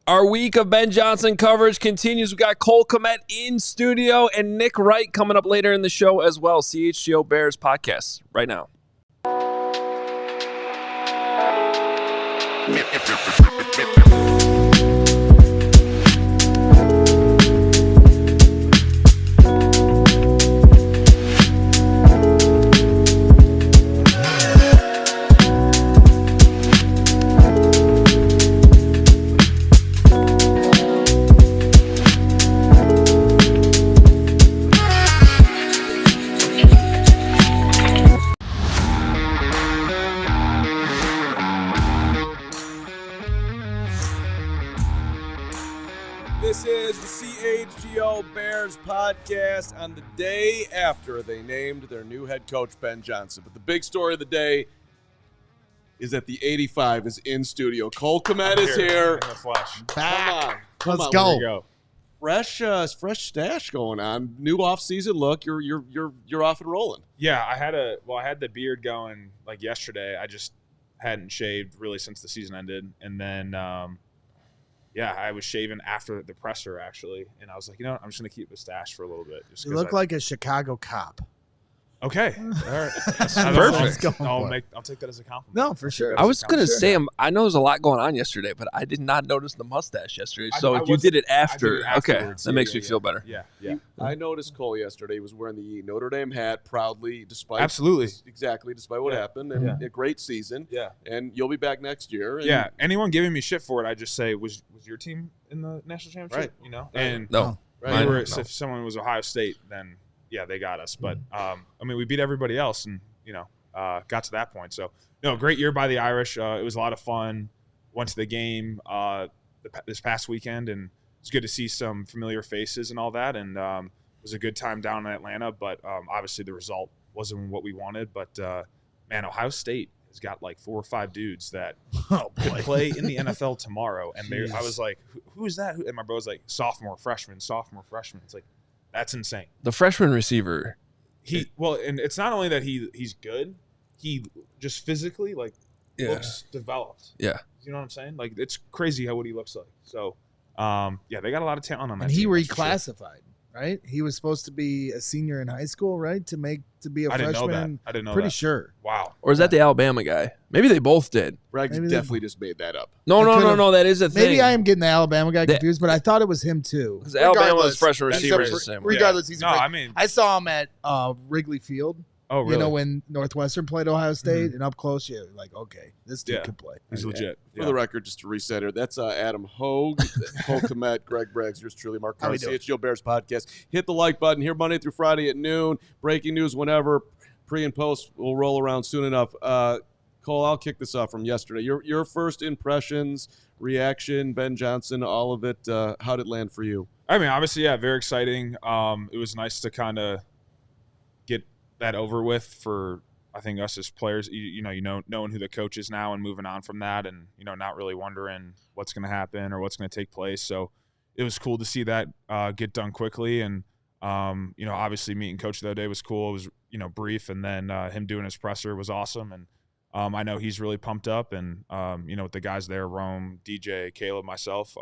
Our week of Ben Johnson coverage continues. We got Cole Kmet in studio and Nick Wright coming up later in the show as well. CHGO Bears Podcast right now. This is the CHGO Bears Podcast on the day after they named their new head coach, Ben Johnson. But the big story of the day is that the 85 is in studio. Cole Kmet is here. In the flesh. Come on. Let's go. There you go. Fresh stash going on. New off-season look. You're off and rolling. Yeah, I had the beard going like yesterday. I just hadn't shaved really since the season ended, and then I was shaving after the presser actually, and I was like, I'm just gonna keep the stash for a little bit. Just You look like a Chicago cop. Okay, all right, that's perfect. I'll take that as a compliment. No, for sure. I was going to say, I know there's a lot going on yesterday, but I did not notice the mustache yesterday. So you did it after. Okay, afterwards. that makes me feel better. Yeah. I noticed Cole yesterday. He was wearing the Notre Dame hat proudly, despite what happened, and a great season. Yeah, and you'll be back next year. And yeah. Anyone giving me shit for it, I just say, was your team in the national championship? Right. And No. Right. if someone was Ohio State, then yeah, they got us. But we beat everybody else, and got to that point. So great year by the Irish. It was a lot of fun. Went to the game this past weekend, and it's good to see some familiar faces and all that. And it was a good time down in Atlanta. But obviously the result wasn't what we wanted. But Ohio State has got like 4 or 5 dudes that could play in the NFL tomorrow. And I was like, who is that? And my bro was like, sophomore, freshman. It's like, that's insane. The freshman receiver. And it's not only that he's good, he just physically looks developed. Yeah. You know what I'm saying? Like, it's crazy what he looks like. So, they got a lot of talent on that And team. he reclassified, right? He was supposed to be a senior in high school, right? To be a I didn't know freshman. that. I didn't know Pretty that. sure. Wow. Or is that the Alabama guy? Maybe they both did. Greg Maybe definitely just made that up. No. That is a thing. Maybe I am getting the Alabama guy confused, but I thought it was him too. Because Alabama's Regardless, freshman that's receiver a- is the same way. Regardless, he's a No, great- I mean, I saw him at Wrigley Field. oh, really? When Northwestern played Ohio State, and up close, you're like, okay, this dude could play. He's legit. For the record, just to reset her, that's Adam Hoge, Cole Kmet, Greg Braggs, yours truly, Mark How Carman, we doing? CHGO Bears Podcast. Hit the like button here Monday through Friday at noon. Breaking news whenever. Pre and post will roll around soon enough. Cole, I'll kick this off from yesterday. Your first impressions, reaction, Ben Johnson, all of it. How did it land for you? I mean, obviously, yeah, very exciting. It was nice to kind of get that over with for, I think, us as players, knowing who the coach is now and moving on from that, and not really wondering what's going to happen or what's going to take place. So it was cool to see that get done quickly, and obviously meeting coach the other day was cool. It was brief, and then him doing his presser was awesome, and I know he's really pumped up, and with the guys there, Rome, DJ, Caleb, myself,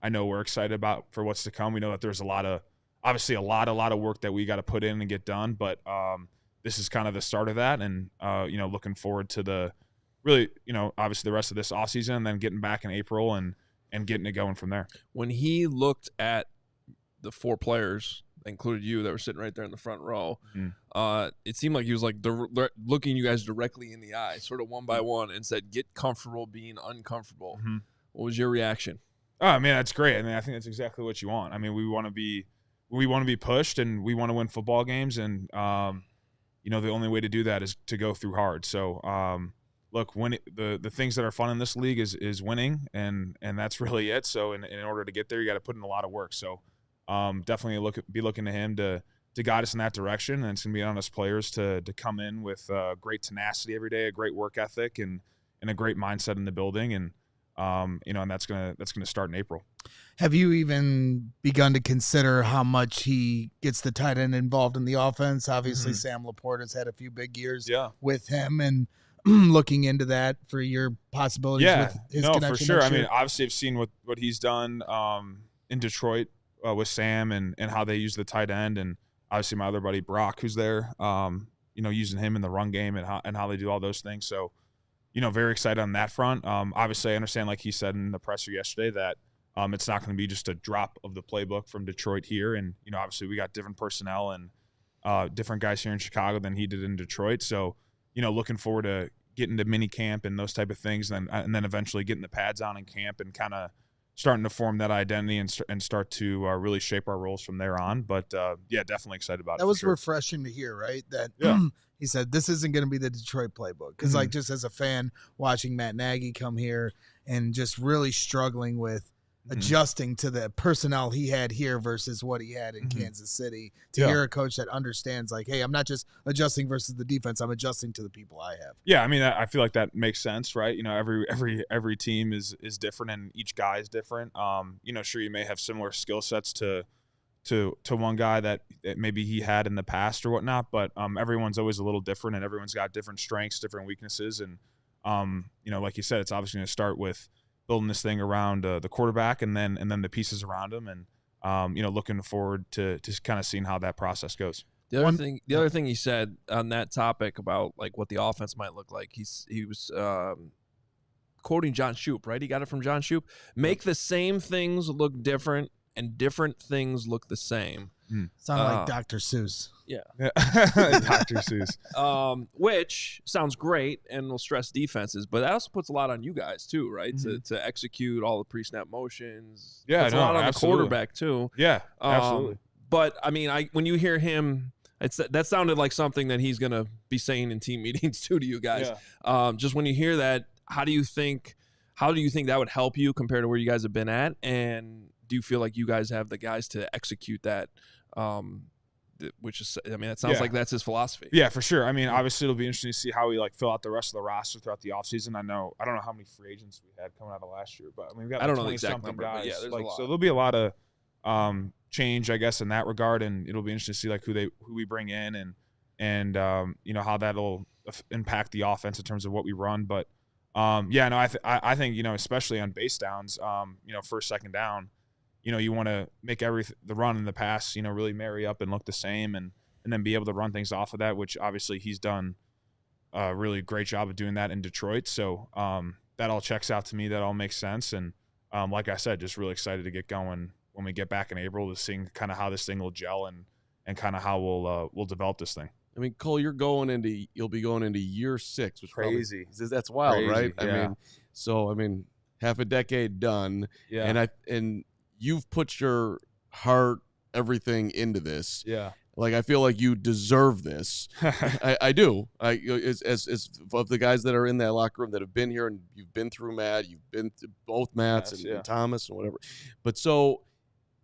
I know we're excited for what's to come. We know that there's a lot of work that we got to put in and get done, but this is kind of the start of that, and looking forward to the really, obviously the rest of this offseason, and then getting back in April and getting it going from there. When he looked at the 4 players, included you, that were sitting right there in the front row, it seemed like he was like looking you guys directly in the eye, sort of one by one, and said, "Get comfortable being uncomfortable." Mm-hmm. What was your reaction? Oh, man, that's great. I mean, I think that's exactly what you want. I mean, we want to be pushed, and we want to win football games, and the only way to do that is to go through hard. So, look, the things that are fun in this league is winning, and that's really it. So, in order to get there, you got to put in a lot of work. So, definitely be looking to him to guide us in that direction, and it's going to be on us players to come in with great tenacity every day, a great work ethic, and a great mindset in the building, and and that's gonna start in April. Have you even begun to consider how much he gets the tight end involved in the offense? Obviously, Sam Laporte has had a few big years with him, and looking into that for your possibilities with his connection for sure. next I mean, year? obviously I've seen what he's done in Detroit with Sam and how they use the tight end, and obviously my other buddy Brock who's there, using him in the run game and how they do all those things. So, very excited on that front. Obviously I understand, like he said in the presser yesterday, that it's not going to be just a drop of the playbook from Detroit here. And, obviously we got different personnel and different guys here in Chicago than he did in Detroit. So, looking forward to getting to mini camp and those type of things, and then eventually getting the pads on in camp and kind of starting to form that identity and start to really shape our roles from there on. But, definitely excited about it. That was sure. refreshing to hear, right? That Yeah. he said this isn't going to be the Detroit playbook. Because, like, just as a fan watching Matt Nagy come here and just really struggling with adjusting to the personnel he had here versus what he had in Kansas City, to hear a coach that understands, like, hey, I'm not just adjusting versus the defense, I'm adjusting to the people I have. Yeah, I mean, I feel like that makes sense, right? Every team is different and each guy is different. Sure, you may have similar skill sets to one guy that maybe he had in the past or whatnot, but everyone's always a little different and everyone's got different strengths, different weaknesses, and like you said, it's obviously going to start with building this thing around the quarterback and then the pieces around him, and looking forward to kind of seeing how that process goes. The other thing he said on that topic about like what the offense might look like, he was quoting John Shoop, right? He got it from John Shoop. Make the same things look different, and different things look the same. Sound like Dr. Seuss. Yeah. Dr. Seuss. Which sounds great and will stress defenses, but that also puts a lot on you guys too, right? To execute all the pre-snap motions. Yeah, puts a lot on the quarterback too. Yeah, absolutely. But I mean, when you hear him, that sounded like something that he's gonna be saying in team meetings too to you guys. Yeah. Just when you hear that, how do you think that would help you compared to where you guys have been at? And do you feel like you guys have the guys to execute that? Which is, I mean, it sounds like that's his philosophy. Yeah, for sure. I mean, obviously it'll be interesting to see how we fill out the rest of the roster throughout the offseason. I don't know how many free agents we had coming out of last year, but I mean, we got I don't know the exact number, guys. but yeah, there's a lot. So there'll be a lot of change, I guess, in that regard, and it'll be interesting to see who we bring in and how that'll impact the offense in terms of what we run. But I think especially on base downs, first, second down, you want to make the run and the pass, really marry up and look the same, and then be able to run things off of that, which obviously he's done a really great job of doing that in Detroit. So that all checks out to me. That all makes sense. And like I said, just really excited to get going when we get back in April to seeing kind of how this thing will gel and kind of how we'll develop this thing. I mean, Cole, you'll be going into year 6, which crazy. That's wild, crazy, right? Yeah. I mean, half a decade done. Yeah. And you've put your heart, everything into this. Yeah. Like, I feel like you deserve this. I do. As of the guys that are in that locker room that have been here, and you've been through Matt, you've been through both Matts and Thomas and whatever. But so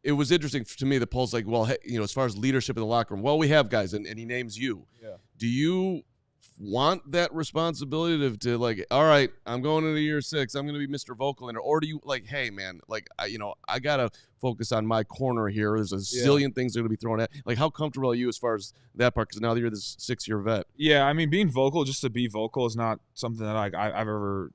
it was interesting to me that Paul's like, well, hey, as far as leadership in the locker room, well, we have guys, and he names you. Yeah. Do you want that responsibility to like, all right, I'm going into year 6, I'm going to be Mr. Vocal, or do you like, hey man, like I gotta focus on my corner here. There's a zillion things that are going to be thrown at. Like, how comfortable are you as far as that part? Because now that you're this 6-year vet. Yeah, I mean, being vocal just to be vocal is not something that I've ever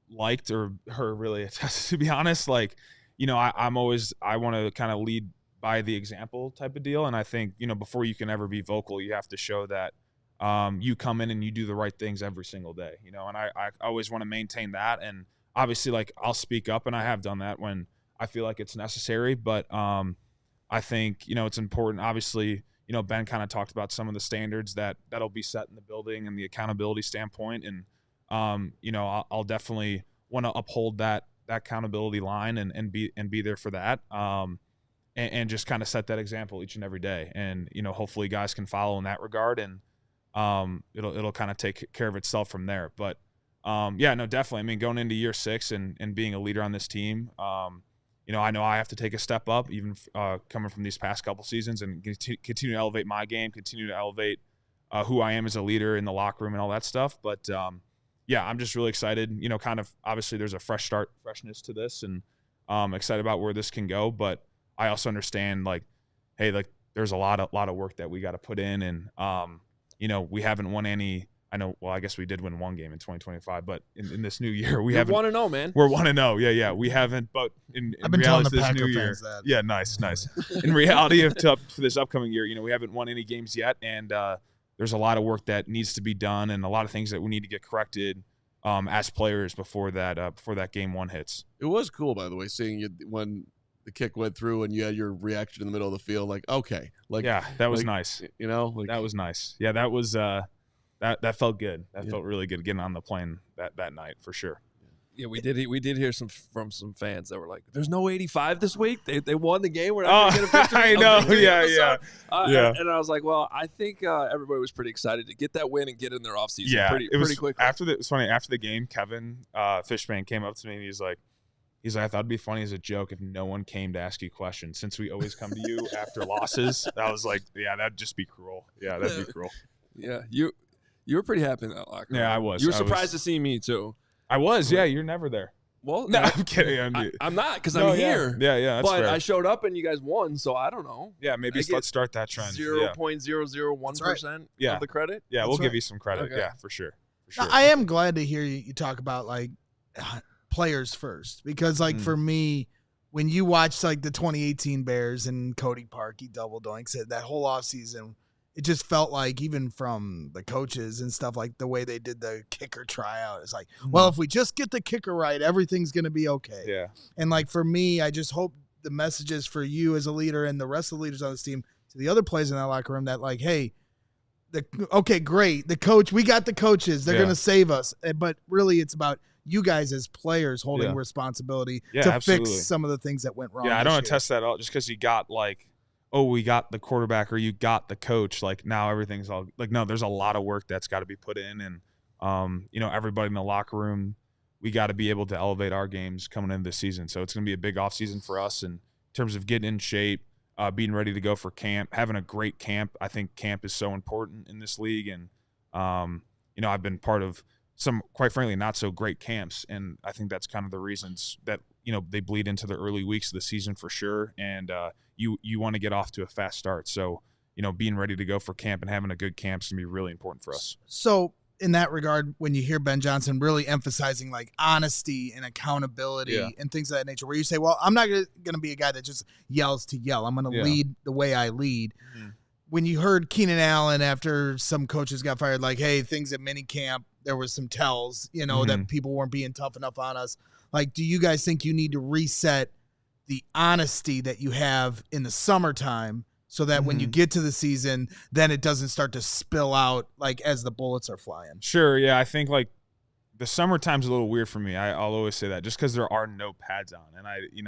liked or really, to be honest. Like, I want to kind of lead by the example type of deal, and I think before you can ever be vocal, you have to show that you come in and you do the right things every single day, and I always want to maintain that. And obviously, like, I'll speak up, and I have done that when I feel like it's necessary. But I think, it's important. Obviously, Ben kind of talked about some of the standards that'll be set in the building and the accountability standpoint. And, I'll definitely want to uphold that accountability line and be there for that. And just kind of set that example each and every day. And, hopefully guys can follow in that regard, and it'll kind of take care of itself from there. But definitely. I mean, going into year 6 and being a leader on this team, I know I have to take a step up, even coming from these past couple seasons, and continue to elevate my game, continue to elevate who I am as a leader in the locker room and all that stuff. But I'm just really excited. Kind of obviously there's a freshness to this, and excited about where this can go. But I also understand, like, hey, like, there's a lot of work that we got to put in, and we haven't won any I know. Well, I guess we did win one game in 2025, but in this new year, we You're haven't. 1-0, man. We're 1-0. Yeah. We haven't. But in I've been reality, telling the this Packer new year, fans that. yeah, nice. In reality, for this upcoming year, we haven't won any games yet, and there's a lot of work that needs to be done, and a lot of things that we need to get corrected as players before that game one hits. It was cool, by the way, seeing you when the kick went through and you had your reaction in the middle of the field, like, okay, like, yeah, that was nice. That was nice. Yeah, that was that felt good. That felt really good getting on the plane that night for sure. Yeah, we did hear from some fans that were like, "There's no 85 this week. They won the game. We're not gonna get a victory." I know. Yeah. And I was like, well, I think everybody was pretty excited to get that win and get in their offseason. Yeah, pretty quickly. It's funny. After the game, Kevin Fishman came up to me and he's like, I thought it'd be funny as a joke if no one came to ask you questions since we always come to you after losses. I was like, yeah, that'd just be cruel. Yeah, that'd be cruel. Yeah, you were pretty happy in that locker room. Yeah, I was. You were surprised to see me too. I was. Yeah, you're never there. Well, no, I'm kidding. I'm not because I'm here. Yeah, that's but fair. I showed up and you guys won, so I don't know. Yeah, maybe let's start that trend. 0.001% of the credit. Yeah, That's we'll right. give you some credit. Okay. Yeah, for sure. Now, I am glad to hear you talk about like players first, because like for me, when you watch like the 2018 Bears and Cody Parkey double doink, said that whole offseason, it just felt like even from the coaches and stuff, like the way they did the kicker tryout, it's like, well, if we just get the kicker right, everything's going to be okay. Yeah. And like for me, I just hope the messages for you as a leader and the rest of the leaders on this team to the other players in that locker room that like, hey, okay, great. The coach, we got the coaches. They're going to save us. But really it's about you guys as players holding responsibility to absolutely. fix some of the things that went wrong. Yeah, I don't attest that at all just because you got like, oh, we got the quarterback or you got the coach. Like now everything's all like, no, there's a lot of work that's got to be put in. And, everybody in the locker room, we got to be able to elevate our games coming into the season. So it's going to be a big offseason for us in terms of getting in shape, being ready to go for camp, having a great camp. I think camp is so important in this league. And, I've been part of some, quite frankly, not so great camps. And I think that's kind of the reasons that, they bleed into the early weeks of the season for sure. And you want to get off to a fast start. So, being ready to go for camp and having a good camp is going to be really important for us. So in that regard, when you hear Ben Johnson really emphasizing like honesty and accountability and things of that nature, where you say, well, I'm not going to be a guy that just yells to yell. I'm going to lead the way I lead. Mm-hmm. When you heard Keenan Allen after some coaches got fired, like, hey, things at minicamp, there was some tells, that people weren't being tough enough on us. Like, do you guys think you need to reset the honesty that you have in the summertime so that when you get to the season, then it doesn't start to spill out like as the bullets are flying? Sure. Yeah. I think like the summertime's a little weird for me. I'll always say that just because there are no pads on. And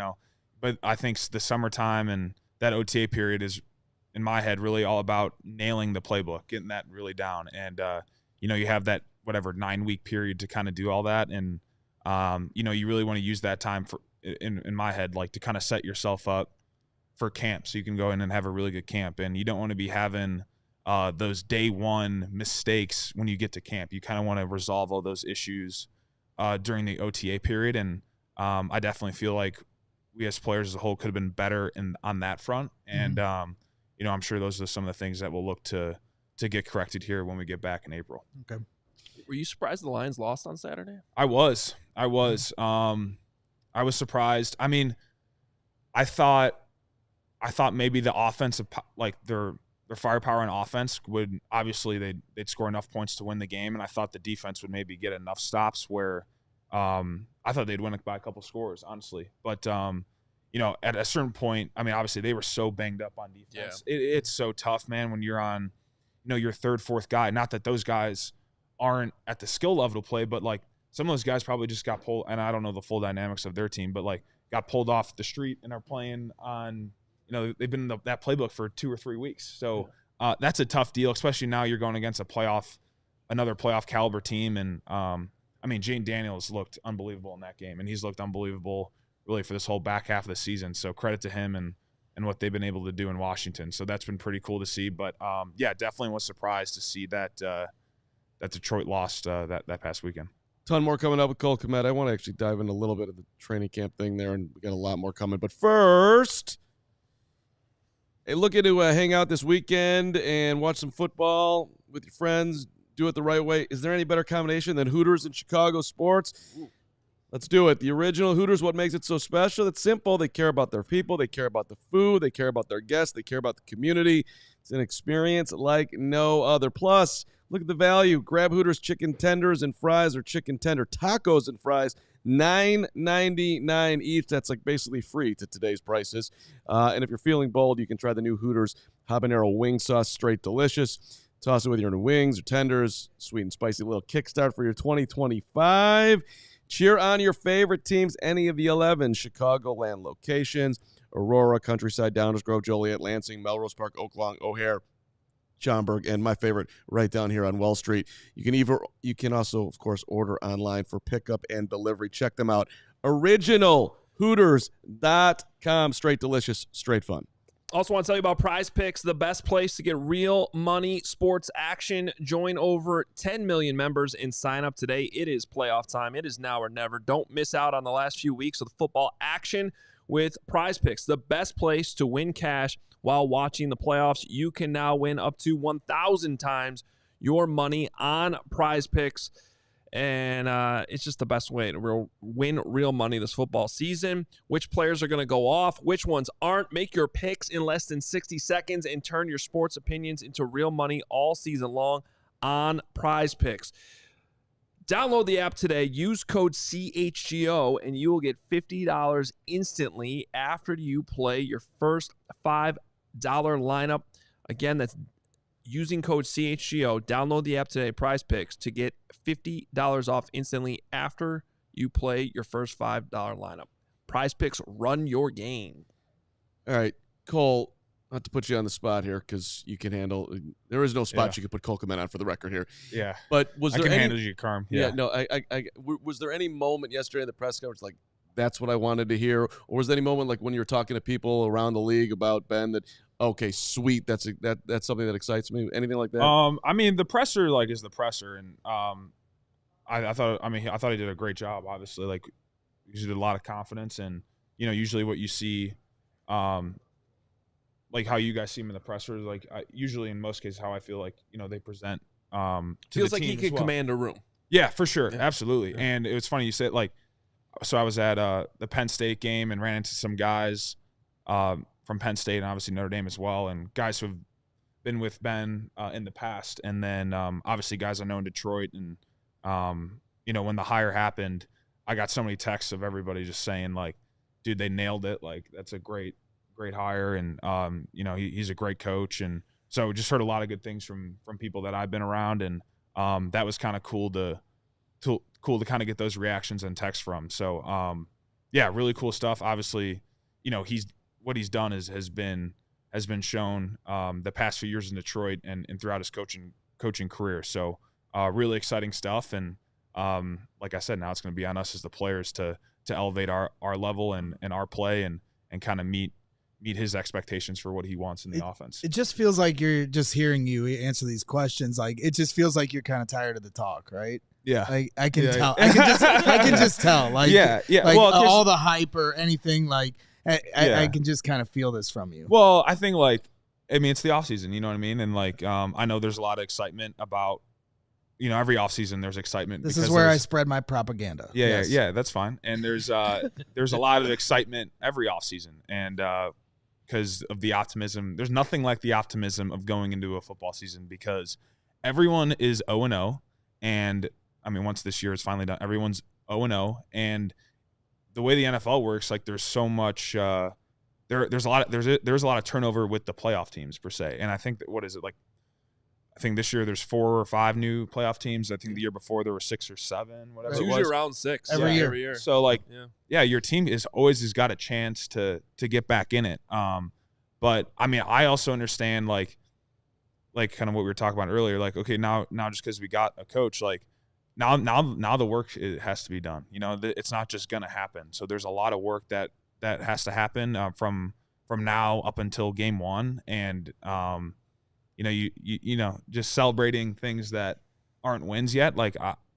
but I think the summertime and that OTA period is in my head really all about nailing the playbook, getting that really down. And, you have that 9-week period to kind of do all that. And, you really want to use that time for, in my head, like to kind of set yourself up for camp so you can go in and have a really good camp. And you don't want to be having those day one mistakes when you get to camp. You kind of want to resolve all those issues during the OTA period. And I definitely feel like we as players as a whole could have been better on that front. And, I'm sure those are some of the things that we'll look to get corrected here when we get back in April. Okay. Were you surprised the Lions lost on Saturday? I was. I was surprised. I mean, I thought maybe the offensive, like their firepower on offense would obviously they'd score enough points to win the game, and I thought the defense would maybe get enough stops where I thought they'd win by a couple scores, honestly. But at a certain point, I mean, obviously they were so banged up on defense. Yeah. It's so tough, man, when you're on, your third, fourth guy. Not that those guys aren't at the skill level to play, but like some of those guys probably just got pulled, and I don't know the full dynamics of their team, but like got pulled off the street and are playing on, they've been in that playbook for 2 or 3 weeks. So that's a tough deal, especially now you're going against another playoff caliber team. And Jane Daniels looked unbelievable in that game, and he's looked unbelievable really for this whole back half of the season. So credit to him and what they've been able to do in Washington. So that's been pretty cool to see. But definitely was surprised to see that Detroit lost that past weekend. Ton more coming up with Cole Kmet. I want to actually dive in a little bit of the training camp thing there, and we got a lot more coming. But first, looking to hang out this weekend and watch some football with your friends, do it the right way. Is there any better combination than Hooters and Chicago sports? Let's do it. The original Hooters, what makes it so special? It's simple. They care about their people. They care about the food. They care about their guests. They care about the community. It's an experience like no other. Plus, look at the value. Grab Hooters chicken tenders and fries or chicken tender tacos and fries, $9.99 each. That's like basically free to today's prices. And if you're feeling bold, you can try the new Hooters habanero wing sauce. Straight delicious. Toss it with your wings or tenders. Sweet and spicy little kickstart for your 2025. Cheer on your favorite teams, any of the 11 Chicagoland locations: Aurora, Countryside, Downers Grove, Joliet, Lansing, Melrose Park, Oaklawn, O'Hare, Schaumburg, and my favorite, right down here on Wall Street. You can also, of course, order online for pickup and delivery. Check them out. OriginalHooters.com. Straight delicious, straight fun. Also want to tell you about Prize Picks, the best place to get real money sports action. Join over 10 million members and sign up today. It is playoff time. It is now or never. Don't miss out on the last few weeks of the football action with Prize Picks, the best place to win cash while watching the playoffs. You can now win up to 1,000 times your money on Prize Picks. And it's just the best way to win real money this football season. Which players are going to go off, which ones aren't. Make your picks in less than 60 seconds and turn your sports opinions into real money all season long on Prize Picks. Download the app today. Use code CHGO, and you will get $50 instantly after you play your first $5 lineup. Again, that's using code CHGO. Download the app today, Prize Picks, to get $50 off instantly after you play your first $5 lineup. Prize Picks, run your game. All right, Cole, not to put you on the spot here because you can handle. There is no spot you could put Cole Kmet on for the record here. Yeah, but I can handle you, Carm. Yeah, no. Was there any moment yesterday in the press conference like that's what I wanted to hear, or was there any moment like when you were talking to people around the league about Ben that? Okay, sweet. That's something that excites me. Anything like that? I mean, the presser is the presser, and I thought he did a great job. Obviously, like he did a lot of confidence, and usually what you see, like how you guys see him in the presser, like usually in most cases how I feel like they present. To Feels the like he could command a room. Yeah, for sure, absolutely. Yeah. And it was funny you said so I was at the Penn State game and ran into some guys. From Penn State and obviously Notre Dame as well, and guys who have been with Ben in the past, and then obviously guys I know in Detroit, and when the hire happened, I got so many texts of everybody just saying like, dude, they nailed it, like that's a great hire, and he's a great coach, and so just heard a lot of good things from people that I've been around, and that was kind of cool to kind of get those reactions and texts from. So yeah, really cool stuff. Obviously, what he's done has been shown the past few years in Detroit and throughout his coaching career. So really exciting stuff. And like I said, now it's going to be on us as the players to elevate our level and our play and kind of meet his expectations for what he wants in the offense. It just feels like you're just hearing you answer these questions. Like it just feels like you're kind of tired of the talk, right? Yeah. Like I can tell. I can just tell. Like yeah. Like well, all the hype or anything like. I can just kind of feel this from you. Well, I think it's the offseason, you know what I mean? And I know there's a lot of excitement about, every offseason there's excitement. This is where I spread my propaganda. Yeah, yes. Yeah, that's fine. And there's a lot of excitement every offseason. And because of the optimism, there's nothing like the optimism of going into a football season because everyone is 0-0. And I mean, once this year is finally done, everyone's 0-0. And the way the NFL works, like there's so much there's a lot of turnover with the playoff teams per se. And I think that I think this year there's 4 or 5 new playoff teams. I think the year before there were 6 or 7, whatever. It's usually around 6 every year. So your team has always got a chance to get back in it. But I mean, I also understand like kind of what we were talking about earlier. Like, okay, now just because we got a coach, like. Now the work has to be done. It's not just going to happen. So there's a lot of work that has to happen from now up until game 1. And, just celebrating things that aren't wins yet. Like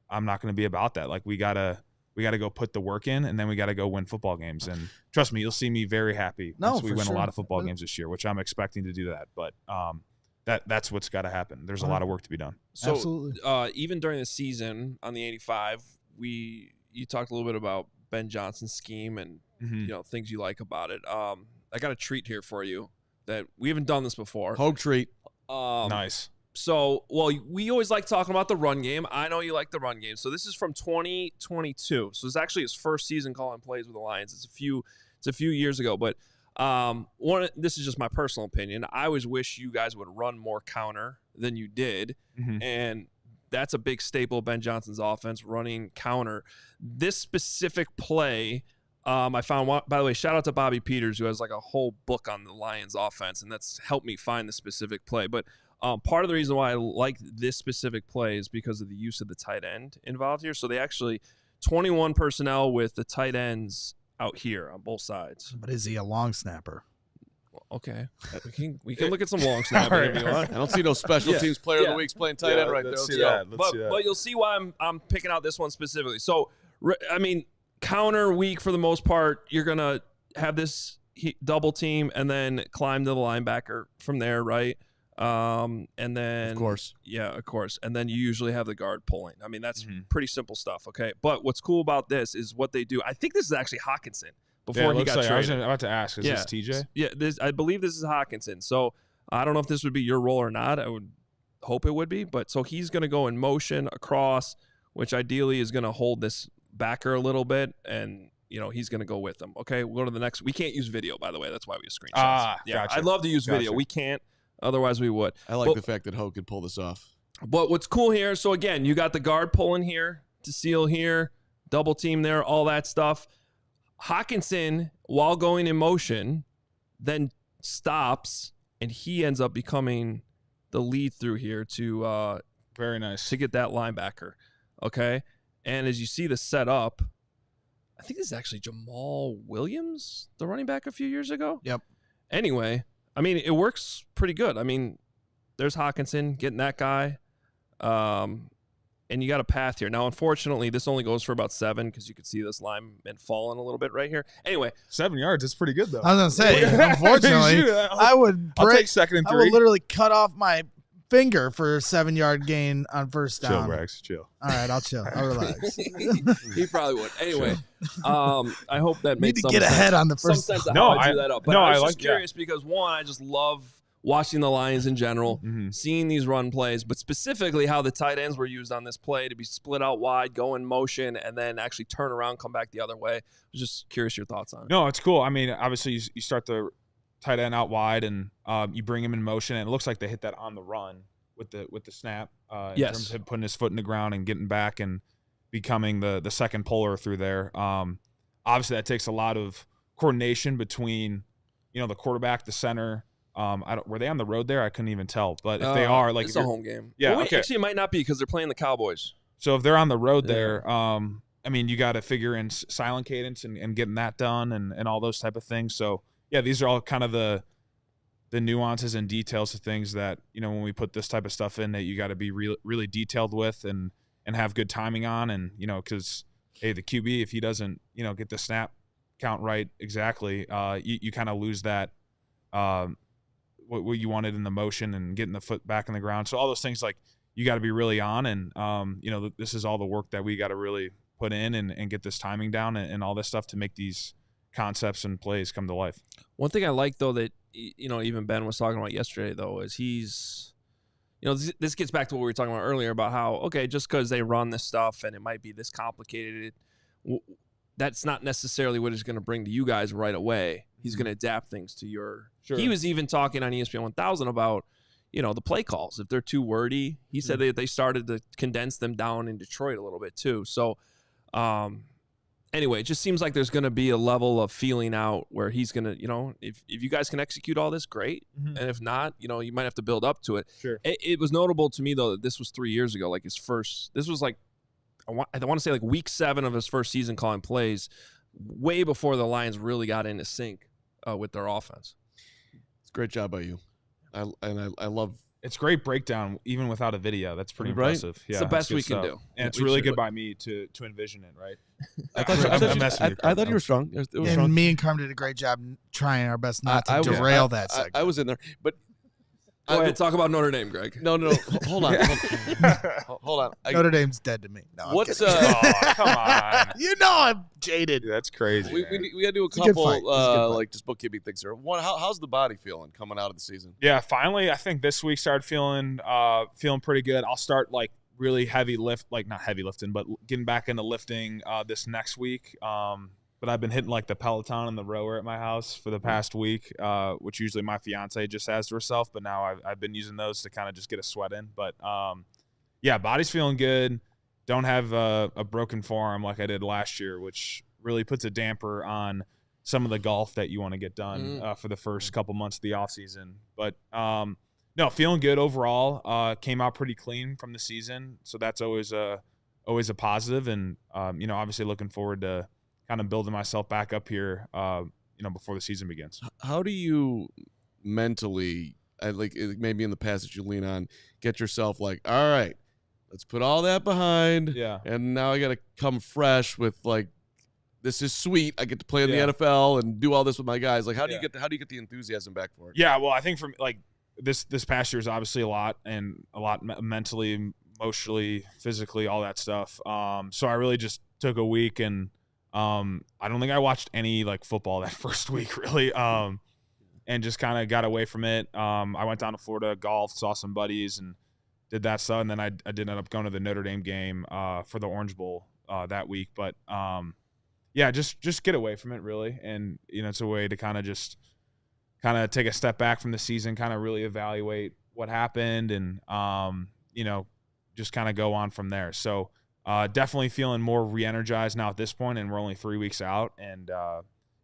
I'm not going to be about that. Like we gotta go put the work in, and then we got to go win football games. And trust me, you'll see me very happy once we win a lot of football games this year, which I'm expecting to do that. But that's what's got to happen. There's a lot of work to be done. So, Absolutely. Even during the season on the 85, you talked a little bit about Ben Johnson's scheme and things you like about it. I got a treat here for you that we haven't done this before. Hoge treat. Nice. So, we always like talking about the run game. I know you like the run game. So this is from 2022. So it's actually his first season calling plays with the Lions. It's a few years ago, but this is just my personal opinion. I always wish you guys would run more counter than you did, and that's a big staple of Ben Johnson's offense, running counter. This specific play, I found one, by the way, shout out to Bobby Peters, who has like a whole book on the Lions offense, and that's helped me find the specific play. But part of the reason why I like this specific play is because of the use of the tight end involved here. So they actually 21 personnel with the tight ends out here on both sides. But is he a long snapper? Okay, we can look at some long snapping if you want. I don't see no special teams player of the week's playing tight end right there. Let's see that. But you'll see why I'm picking out this one specifically. So I mean, counter weak for the most part. You're gonna have this double team and then climb to the linebacker from there, right? And then Of course. And then you usually have the guard pulling. I mean, that's pretty simple stuff. Okay, but what's cool about this is what they do. I think this is actually Hockenson. Before he got traded. I was about to ask, is this TJ? Yeah, I believe this is Hockenson. So I don't know if this would be your role or not. I would hope it would be. But so he's going to go in motion across, which ideally is going to hold this backer a little bit, and he's going to go with them. Okay, we'll go to the next. We can't use video, by the way. That's why we use screenshots. Gotcha. I'd love to use video. We can't. Otherwise, we would. I like the fact that Hoge could pull this off. But what's cool here, so again, you got the guard pulling here to seal here, double team there, all that stuff. Hockenson, while going in motion, then stops, and he ends up becoming the lead through here to very nice to get that linebacker. Okay, and as you see the setup, I think this is actually Jamal Williams, the running back a few years ago. Yep. Anyway, I mean, it works pretty good. I mean, there's Hockenson getting that guy. And you got a path here. Now, unfortunately, this only goes for about 7 because you could see this lineman falling a little bit right here. Anyway. 7 yards. It's pretty good, though. I was going to say, unfortunately, I'll take 2nd and 3. I would literally cut off my finger for a 7-yard gain on first down. Chill, Rags. Chill. All right, I'll chill. I'll relax. He probably would. Anyway, I hope that makes some sense. Need to get ahead on the first. Some sense of how I drew that up. But I was just curious because, one, I just love watching the Lions in general, seeing these run plays, but specifically how the tight ends were used on this play to be split out wide, go in motion, and then actually turn around, come back the other way. I was just curious your thoughts on it. No, it's cool. I mean, obviously you start the tight end out wide and you bring him in motion, and it looks like they hit that on the run with the snap in terms of him putting his foot in the ground and getting back and becoming the second puller through there. Obviously that takes a lot of coordination between the quarterback, the center. Were they on the road there? I couldn't even tell. But if they are, it's a home game. Yeah, okay. Actually, it might not be because they're playing the Cowboys. So if they're on the road there, I mean, you got to figure in silent cadence and getting that done and all those type of things. So yeah, these are all kind of the nuances and details of things that when we put this type of stuff in that you got to be really detailed with and have good timing on, and because hey, the QB, if he doesn't get the snap count right exactly, you kind of lose that. What you wanted in the motion and getting the foot back in the ground. So all those things you got to be really on. And, this is all the work that we got to really put in and get this timing down and all this stuff to make these concepts and plays come to life. One thing I like, though, that, even Ben was talking about yesterday, though, is he's, this gets back to what we were talking about earlier about how, okay, just because they run this stuff and it might be this complicated, that's not necessarily what it's going to bring to you guys right away. He's going to adapt things to your. Sure. He was even talking on ESPN 1000 about, the play calls. If they're too wordy, he said they started to condense them down in Detroit a little bit too. So, anyway, it just seems like there's going to be a level of feeling out where he's going to, if you guys can execute all this, great. And if not, you might have to build up to it. Sure. It was notable to me, though, that this was 3 years ago. Like this was like, I want to say like week 7 of his first season calling plays, way before the Lions really got into sync with their offense. It's a great job by you. I love. It's great breakdown even without a video. That's pretty impressive. Yeah, it's the best we can do, and it's really good by me to envision it. Right. I thought you were strong. Me and Carm did a great job trying our best not to derail that segment. I was in there, but Go ahead, talk about Notre Dame, Greg. No. Hold on. Hold on. Notre Dame's dead to me. No, I'm What's kidding. Come on. You know I'm jaded. That's crazy. we got to do a It's a good couple fight. It's a good fight. like just bookkeeping things here. One, how's the body feeling coming out of the season? Yeah, finally, I think this week started feeling pretty good. I'll start like really heavy lift, like not heavy lifting, but getting back into lifting this next week. But I've been hitting like the Peloton and the rower at my house for the past week, which usually my fiance just has to herself. But now I've been using those to kind of just get a sweat in. But yeah, body's feeling good. Don't have a broken forearm like I did last year, which really puts a damper on some of the golf that you want to get done for the first couple months of the off season. But no, feeling good overall. Came out pretty clean from the season, so that's always a positive. And obviously looking forward to kind of building myself back up here, before the season begins. How do you mentally, like maybe in the past that you lean on, get yourself like, all right, let's put all that behind. Yeah. And now I got to come fresh with like, this is sweet. I get to play in the NFL and do all this with my guys. Like, how do you get the enthusiasm back for it? Yeah. Well, I think from like this past year is obviously a lot mentally, emotionally, physically, all that stuff. So I really just took a week and, I don't think I watched any like football that first week really, and just kind of got away from it. I went down to Florida, golfed, saw some buddies, and did that stuff. And then I did end up going to the Notre Dame game for the Orange Bowl that week. But yeah, just get away from it really, and it's a way to kind of take a step back from the season, kind of really evaluate what happened, and just kind of go on from there. So. Definitely feeling more re-energized now at this point, and we're only 3 weeks out, and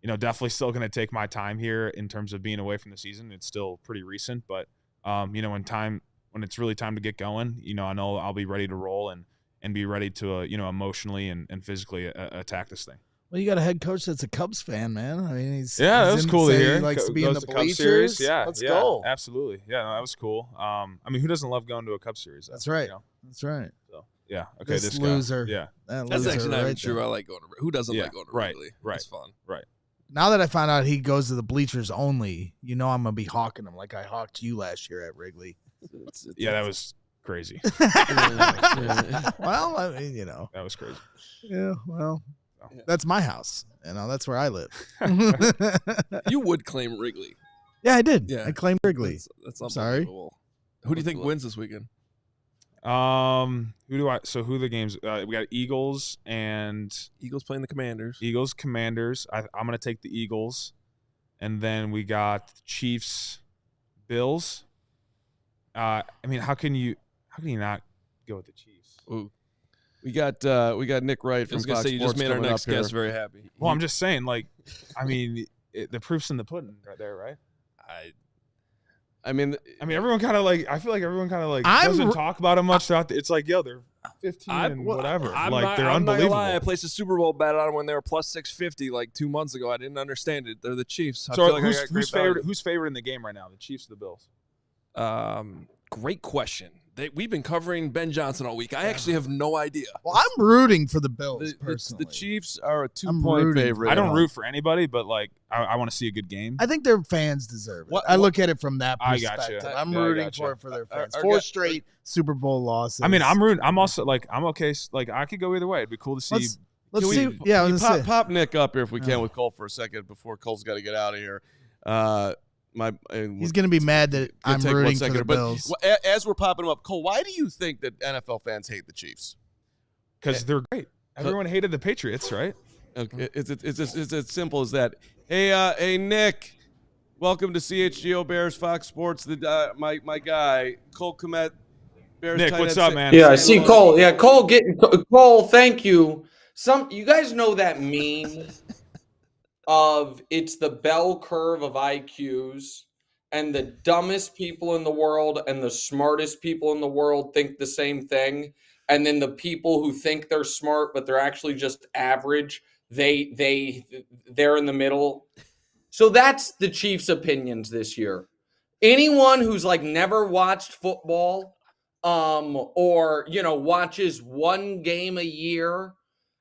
definitely still going to take my time here in terms of being away from the season. It's still pretty recent, but when it's really time to get going, I know I'll be ready to roll and be ready to emotionally and physically attack this thing. Well, you got a head coach that's a Cubs fan, man. I mean, that was cool to hear. He likes to be in the Cubs bleachers. Series. Yeah, Let's go. Absolutely. Yeah, no, that was cool. I mean, who doesn't love going to a Cubs series? That's right. That's right. So. Yeah. Okay. This guy. loser. Yeah. That's actually not even true. There. I like going to Who doesn't like going to Wrigley? Right. It's fun. Right. Now that I found out he goes to the bleachers only, I'm going to be hawking him like I hawked you last year at Wrigley. That was crazy. Well, I mean, That was crazy. Yeah, well, that's my house. That's where I live. You would claim Wrigley. Yeah, I did. Yeah. I claimed Wrigley. That's sorry. Who do you think wins this weekend? Who are the games? We got Eagles playing the Commanders. Commanders. I'm going to take the Eagles. And then we got Chiefs, Bills. I mean, how can you not go with the Chiefs? Ooh. We got Nick Wright from Fox Sports. You just made our next guest very happy. Well, I'm just saying, like, I mean, the proof's in the pudding right there, right? I mean, everyone kind of like. I feel like everyone kind of like doesn't talk about them much throughout. It's like, they're 15 and whatever. They're I'm unbelievable. not gonna lie. I placed a Super Bowl bet on them when they were plus 650 like 2 months ago. I didn't understand it. They're the Chiefs. So who's favored in the game right now? The Chiefs or the Bills? Great question. We've been covering Ben Johnson all week. I actually have no idea. Well, I'm rooting for the Bills personally. The Chiefs are a 2-point favorite. I don't root for anybody, but like I want to see a good game. I think their fans deserve it. I look at it from that perspective. I got you. I'm rooting for their fans. 4 straight Super Bowl losses. I mean, I'm rooting. I'm also like, I'm okay. Like, I could go either way. It'd be cool to see. Let's see. Yeah, pop Nick up here if we can with Cole for a second before Cole's got to get out of here. He's going to be mad that I'm rooting for the Bills. But as we're popping him up, Cole, why do you think that NFL fans hate the Chiefs? Because they're great. Everyone hated the Patriots, right? Okay, it's as simple as that. Hey, Nick, welcome to CHGO Bears Fox Sports. My guy, Cole Kmet. Bears Nick, what's up, man? Yeah, I see Cole. Yeah, Cole. Thank you. You guys know that meme of it's the bell curve of IQs, and the dumbest people in the world and the smartest people in the world think the same thing, and then the people who think they're smart but they're actually just average, they're in the middle. So that's the Chiefs' opinions this year. Anyone who's like never watched football, or watches one game a year,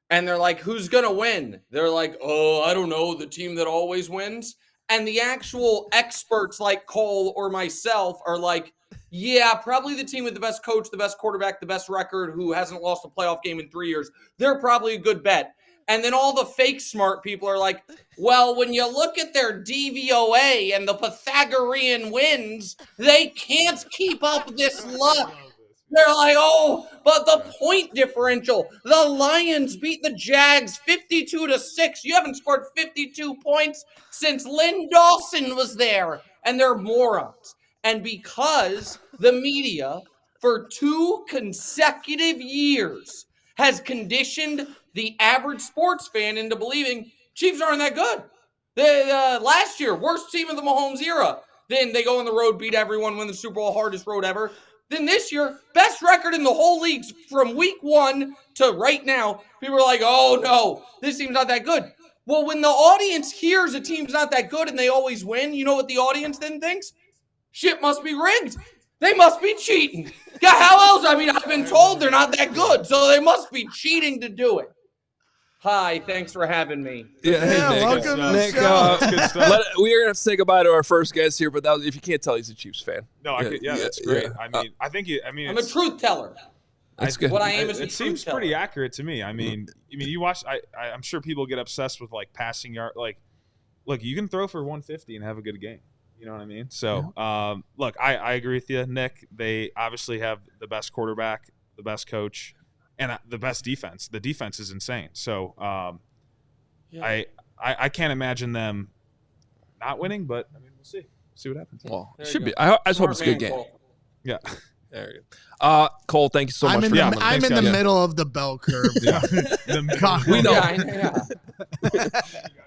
and they're like, who's going to win? They're like, oh, I don't know, the team that always wins. And the actual experts like Cole or myself are like, yeah, probably the team with the best coach, the best quarterback, the best record, who hasn't lost a playoff game in 3 years. They're probably a good bet. And then all the fake smart people are like, well, when you look at their DVOA and the Pythagorean wins, they can't keep up this luck. They're like, oh, but the point differential. The Lions beat the Jags 52-6. You haven't scored 52 points since Lynn Dawson was there. And they're morons. And because the media for 2 consecutive years has conditioned the average sports fan into believing Chiefs aren't that good. Last year, worst team of the Mahomes era. Then they go on the road, beat everyone, win the Super Bowl, hardest road ever. Then this year, best record in the whole league from week 1 to right now. People are like, oh no, this team's not that good. Well, when the audience hears a team's not that good and they always win, you know what the audience then thinks? Shit must be rigged. They must be cheating. Yeah, how else? I mean, I've been told they're not that good, so they must be cheating to do it. Hi, thanks for having me. Yeah, hey, Nick. Welcome to Nick, the show. That's good stuff. we are going to have to say goodbye to our first guest here, but that was, if you can't tell, he's a Chiefs fan. No, that's great. I mean, I think I'm a truth teller. That's good. What I am is a it truth seems teller. pretty accurate to me. I mean, you watch. I'm sure people get obsessed with like passing yard. Like, look, you can throw for 150 and have a good game. You know what I mean? So, look, I agree with you, Nick. They obviously have the best quarterback, the best coach, and the best defense. The defense is insane. So, I can't imagine them not winning, but I mean, we'll see. See what happens. Well, it should be. I just hope it's a good game. Cole. Yeah. There you go. Cole, thank you so much for coming. I'm in the middle of the bell curve. We know. Yeah.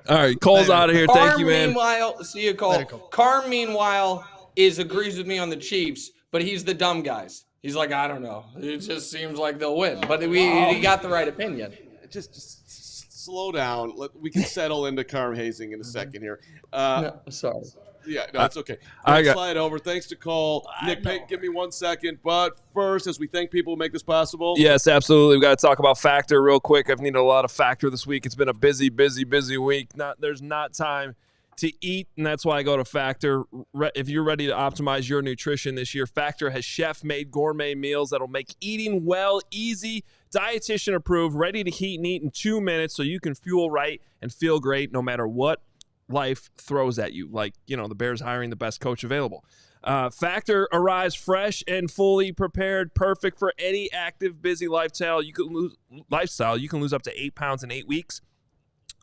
All right, Cole's out of here. Thank you, man. Meanwhile, see you, Cole. Carm, meanwhile, agrees with me on the Chiefs, but he's the dumb guys. He's like, I don't know. It just seems like they'll win. But he got the right opinion. Just slow down. We can settle into Carm hazing in a second here. No, sorry. Yeah, no, it's okay. Slide over. Thanks to Cole. Nick, give me 1 second. But first, as we thank people who make this possible. Yes, absolutely. We've got to talk about Factor real quick. I've needed a lot of Factor this week. It's been a busy week. There's not time to eat, and that's why I go to Factor. If you're ready to optimize your nutrition this year, Factor has chef-made gourmet meals that'll make eating well easy, dietitian approved, ready to heat and eat in 2 minutes so you can fuel right and feel great no matter what life throws at you, like, the Bears hiring the best coach available. Factor arrives fresh and fully prepared, perfect for any active, busy lifestyle. You can lose up to 8 pounds in 8 weeks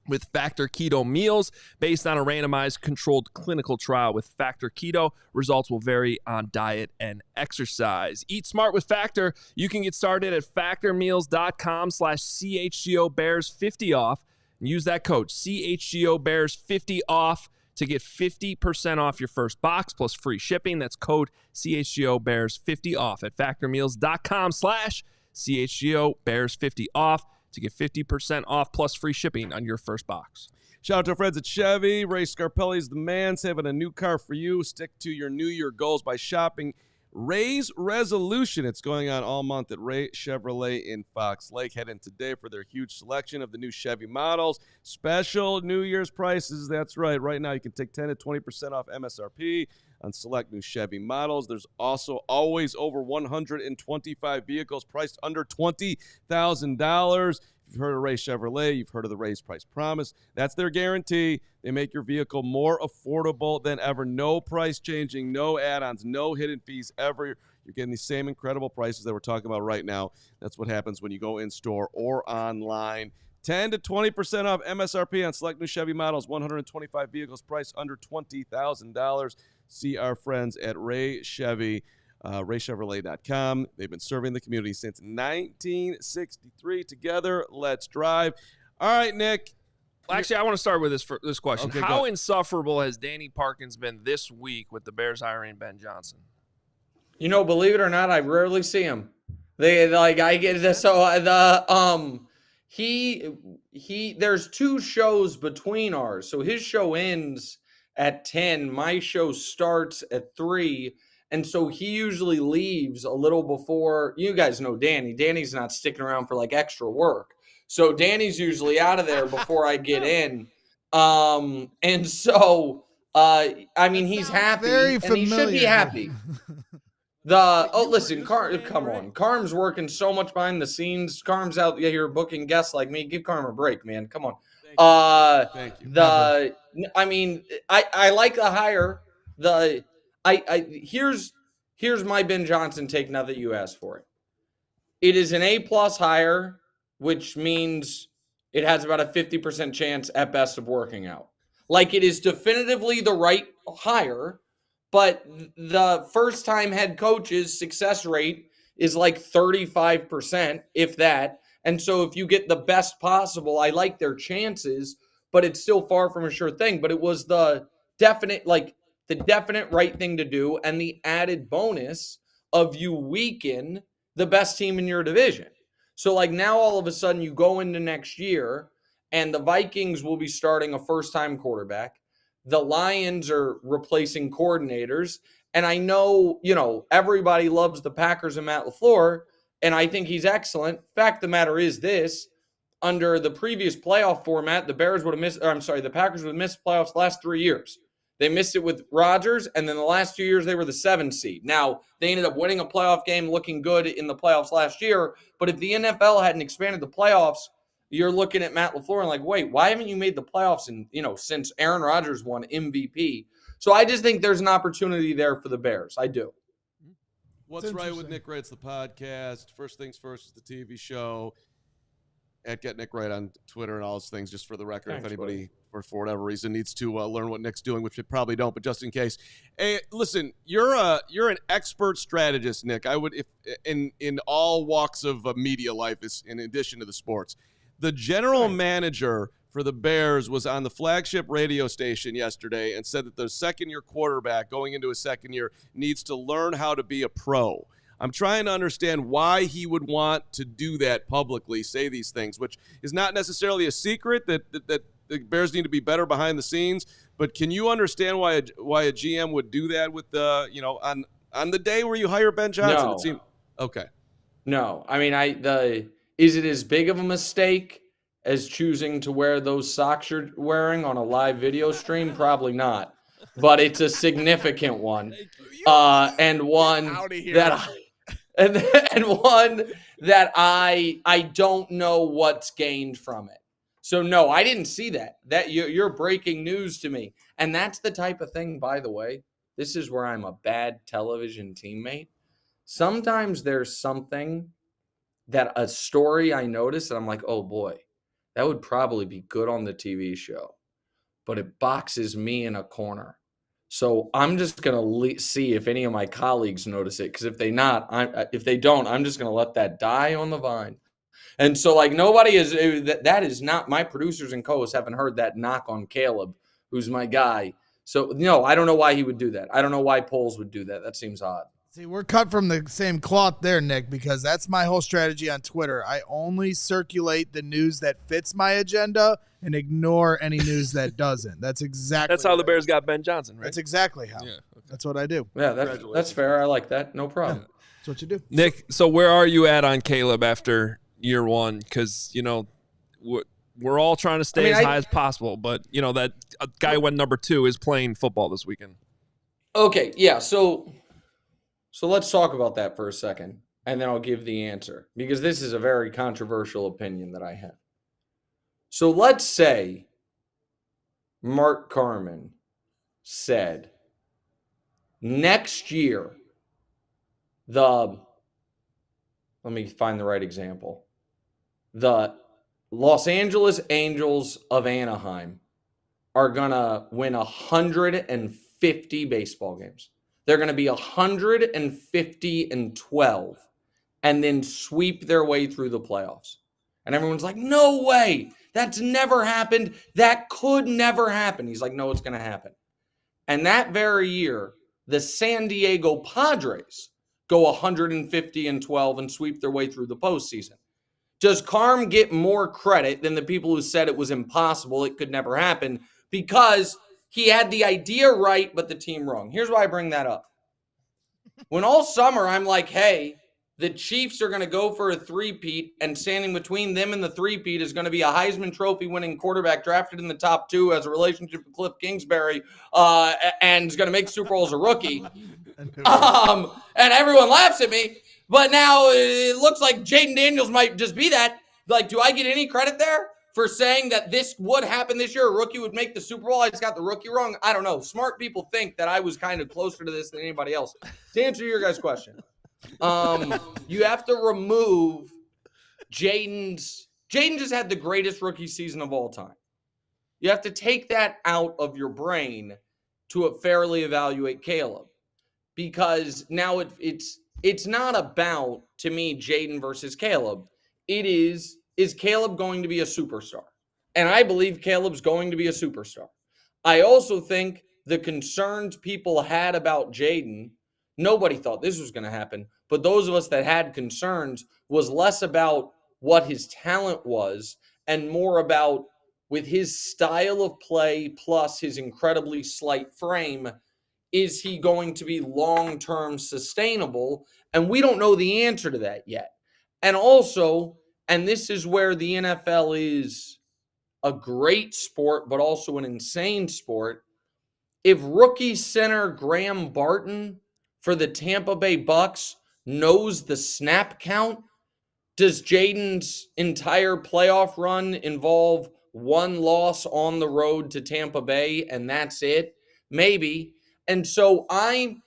with Factor Keto meals based on a randomized controlled clinical trial. With Factor Keto, results will vary on diet and exercise. Eat smart with Factor. You can get started at factormeals.com/CHGO Bears 50 off. And use that code CHGO Bears 50 off to get 50% off your first box plus free shipping. That's code CHGO Bears 50 off at factormeals.com/CHGO Bears 50 off to get 50% off plus free shipping on your first box. Shout out to our friends at Chevy. Ray Scarpelli's the man, saving a new car for you. Stick to your New Year goals by shopping Ray's Resolution. It's going on all month at Ray Chevrolet in Fox Lake. Head in today for their huge selection of the new Chevy models. Special New Year's prices. That's right. Right now you can take 10 to 20% off MSRP on select new Chevy models. There's also always over 125 vehicles priced under $20,000. If you've heard of Ray Chevrolet, you've heard of the Ray's Price Promise. That's their guarantee. They make your vehicle more affordable than ever. No price changing, no add-ons, no hidden fees ever. You're getting the same incredible prices that we're talking about right now. That's what happens when you go in-store or online. 10 to 20% off MSRP on select new Chevy models. 125 vehicles priced under $20,000. See our friends at Ray Chevy. RayChevrolet.com. They've been serving the community since 1963. Together, let's drive. All right, Nick. Actually, I want to start with this question. Okay, How insufferable has Danny Parkins been this week with the Bears hiring Ben Johnson? Believe it or not, I rarely see him. There's 2 shows between ours. So his show ends at 10. My show starts at 3. And so he usually leaves a little before. You guys know Danny. Danny's not sticking around for extra work. So Danny's usually out of there before I get in. And so I mean, he's happy, Very and familiar. he should be happy. Listen, come on. Carm's working so much behind the scenes. Carm's out here booking guests like me. Give Carm a break, man. Come on. Thank you. I mean, I like the hire. Here's my Ben Johnson take now that you asked for it. It is an A+ hire, which means it has about a 50% chance at best of working out. Like, it is definitively the right hire, but the first-time head coach's success rate is like 35%, if that. And so if you get the best possible, I like their chances, but it's still far from a sure thing. But it was the definite right thing to do, and the added bonus of you weaken the best team in your division. So, like, now all of a sudden you go into next year, and the Vikings will be starting a first-time quarterback. The Lions are replacing coordinators. And I know, everybody loves the Packers and Matt LaFleur, and I think he's excellent. Fact of the matter is this: under the previous playoff format, the Packers would have missed playoffs the last 3 years. They missed it with Rodgers, and then the last 2 years they were the 7th seed. Now, they ended up winning a playoff game, looking good in the playoffs last year. But if the NFL hadn't expanded the playoffs, you're looking at Matt LaFleur and like, wait, why haven't you made the playoffs since Aaron Rodgers won MVP? So I just think there's an opportunity there for the Bears. I do. What's Right with Nick Wright's the podcast. First Things First is the TV show. At Get Nick Wright on Twitter and all those things, just for the record. Thanks, if anybody, for whatever reason, needs to learn what Nick's doing, which they probably don't, but just in case. Hey, listen, you're an expert strategist, Nick. I would, if in all walks of media life, is in addition to the sports. The general manager for the Bears was on the flagship radio station yesterday and said that the second-year quarterback going into his second year needs to learn how to be a pro. I'm trying to understand why he would want to do that publicly, say these things, which is not necessarily a secret that the Bears need to be better behind the scenes. But can you understand why a GM would do that with on the day where you hire Ben Johnson? No. Okay. No, I mean, is it as big of a mistake as choosing to wear those socks you're wearing on a live video stream? Probably not, but it's a significant one, and one that I don't know what's gained from it. So no, I didn't see that. That you're breaking news to me, and that's the type of thing. By the way, this is where I'm a bad television teammate. Sometimes there's something that a story I noticed, and I'm like, oh boy, that would probably be good on the TV show, but it boxes me in a corner. So I'm just gonna see if any of my colleagues notice it, because if they don't, I'm just gonna let that die on the vine. And so, like, nobody is. That is not my producers and co-hosts haven't heard that knock on Caleb, who's my guy. So no, I don't know why he would do that. I don't know why Poles would do that. That seems odd. See, we're cut from the same cloth there, Nick, because that's my whole strategy on Twitter. I only circulate the news that fits my agenda and ignore any news that doesn't. That's how the Bears got Ben Johnson, right? That's exactly how. Yeah, okay. That's what I do. Yeah, that's fair. I like that. No problem. Yeah, that's what you do. Nick, so where are you at on Caleb after year one? Because, we're all trying to stay as high as possible, but, that guy went number 2 is playing football this weekend. Okay, yeah, so let's talk about that for a second, and then I'll give the answer, because this is a very controversial opinion that I have. So let's say Mark Carman said next year, let me find the right example. The Los Angeles Angels of Anaheim are going to win 150 baseball games. They're going to be 150-12 and then sweep their way through the playoffs. And everyone's like, no way. That's never happened. That could never happen. He's like, no, it's going to happen. And that very year, the San Diego Padres go 150-12 and sweep their way through the postseason. Does Carm get more credit than the people who said it was impossible, it could never happen, because he had the idea right, but the team wrong? Here's why I bring that up. When all summer I'm like, hey, the Chiefs are going to go for a three-peat, and standing between them and the three-peat is going to be a Heisman Trophy winning quarterback drafted in the top 2, has a relationship with Cliff Kingsbury, and is going to make Super Bowl as a rookie. And everyone laughs at me, but now it looks like Jaden Daniels might just be that. Like, do I get any credit there for saying that this would happen this year? A rookie would make the Super Bowl. I just got the rookie wrong. I don't know. Smart people think that I was kind of closer to this than anybody else. To answer your guys' question, you have to remove Jaden just had the greatest rookie season of all time. You have to take that out of your brain to fairly evaluate Caleb, because now it's not about, to me, Jaden versus Caleb. It is Caleb going to be a superstar? And I believe Caleb's going to be a superstar. I also think the concerns people had about Jaden, nobody thought this was going to happen, but those of us that had concerns was less about what his talent was and more about, with his style of play plus his incredibly slight frame, is he going to be long-term sustainable? And we don't know the answer to that yet. And also, and this is where the NFL is a great sport, but also an insane sport, if rookie center Graham Barton for the Tampa Bay Bucks knows the snap count, does Jaden's entire playoff run involve one loss on the road to Tampa Bay and that's it? Maybe. And so I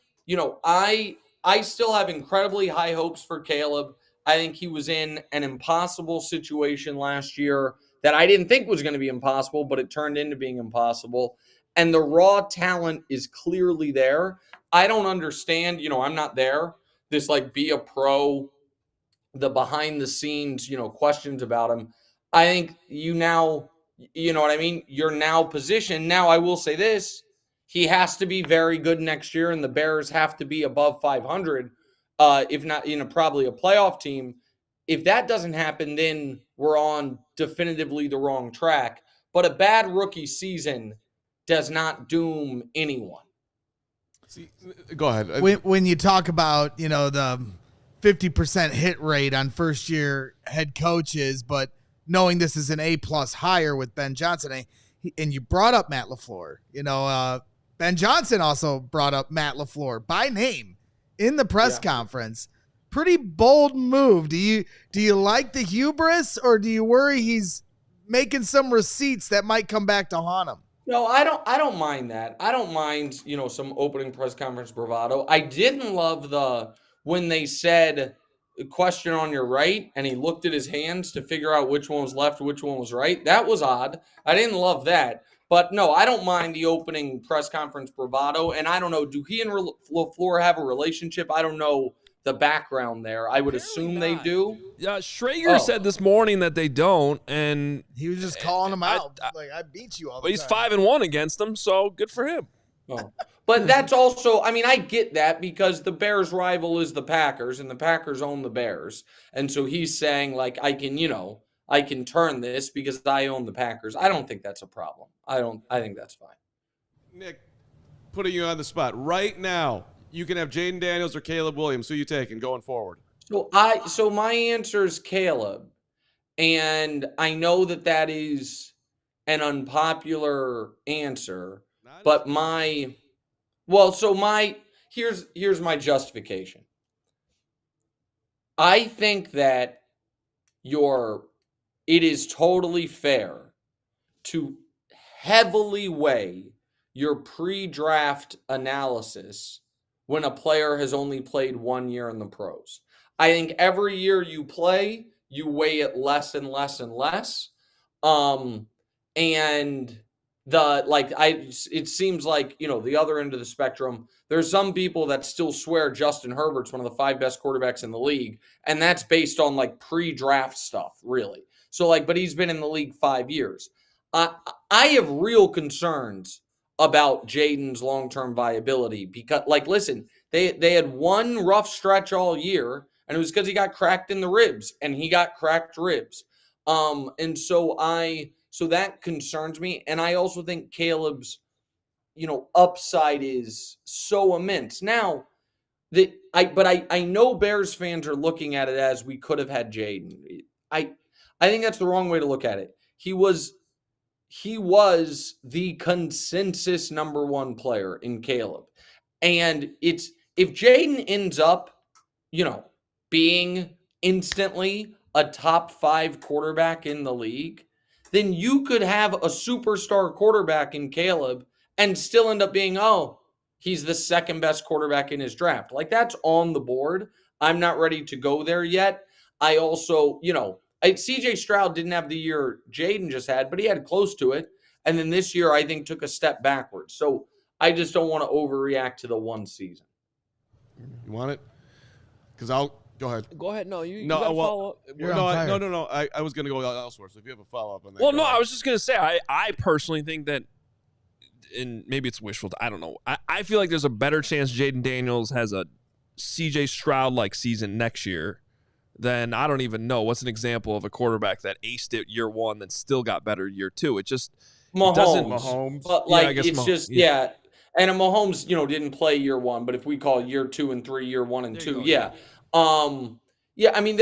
still have incredibly high hopes for Caleb. I think he was in an impossible situation last year that I didn't think was going to be impossible, but it turned into being impossible. And the raw talent is clearly there. I don't understand, I'm not there, this like be a pro, the behind the scenes, questions about him. I think you know what I mean? You're now positioned. Now, I will say this, he has to be very good next year, and the Bears have to be above 500, if not, probably a playoff team. If that doesn't happen, then we're on definitively the wrong track. But a bad rookie season does not doom anyone. See, go ahead. When you talk about, the 50% hit rate on first-year head coaches, but knowing this is an A+ hire with Ben Johnson, and you brought up Matt LaFleur, Ben Johnson also brought up Matt LaFleur by name in the press conference. Pretty bold move. Do you like the hubris, or do you worry he's making some receipts that might come back to haunt him? No, I don't mind that. I don't mind, some opening press conference bravado. I didn't love when they said question on your right and he looked at his hands to figure out which one was left, which one was right. That was odd. I didn't love that. But no, I don't mind the opening press conference bravado. And I don't know, do he and LaFleur have a relationship? I don't know the background there. I would assume they do. Yeah, Schrager said this morning that they don't, and he was just calling him out. I beat you all the time. But he's 5-1 against them, so good for him. Oh. But that's also, I get that, because the Bears' rival is the Packers, and the Packers own the Bears. And so he's saying, I can turn this because I own the Packers. I don't think that's a problem. I think that's fine. Nick, putting you on the spot right now, you can have Jaden Daniels or Caleb Williams. Who you taking going forward? So my answer is Caleb, and I know that is an unpopular answer, but here's my justification. I think that it is totally fair to heavily weigh your pre-draft analysis when a player has only played 1 year in the pros. I think every year you play, you weigh it less and less and less. It seems like, the other end of the spectrum, there's some people that still swear Justin Herbert's one of the 5 best quarterbacks in the league. And that's based on pre-draft stuff, really. So but he's been in the league 5 years. I have real concerns about Jaden's long-term viability because, listen, they had one rough stretch all year, and it was because he got cracked in the ribs, and he got cracked ribs. So that concerns me, and I also think Caleb's, upside is so immense. Now, I know Bears fans are looking at it as we could have had Jaden. I think that's the wrong way to look at it. He was the consensus number one player in Caleb. And if Jaden ends up, being instantly a top 5 quarterback in the league, then you could have a superstar quarterback in Caleb and still end up being, he's the second best quarterback in his draft. Like, that's on the board. I'm not ready to go there yet. I also, CJ Stroud didn't have the year Jaden just had, but he had close to it. And then this year, I think, took a step backwards. So I just don't want to overreact to the one season. You want it? Because I'll go ahead. Go ahead. No, you no, got follow up. No. I was going to go elsewhere. So if you have a follow up on that. Well, no, I was just going to say, I personally think that, and maybe it's wishful, I don't know. I feel like there's a better chance Jaden Daniels has a CJ Stroud-like season next year than, I don't even know. What's an example of a quarterback that aced it year one then still got better year two? It just Mahomes. But yeah. And a Mahomes, didn't play year one, but if we call year 2 and 3, year 1 and 2, yeah. I mean,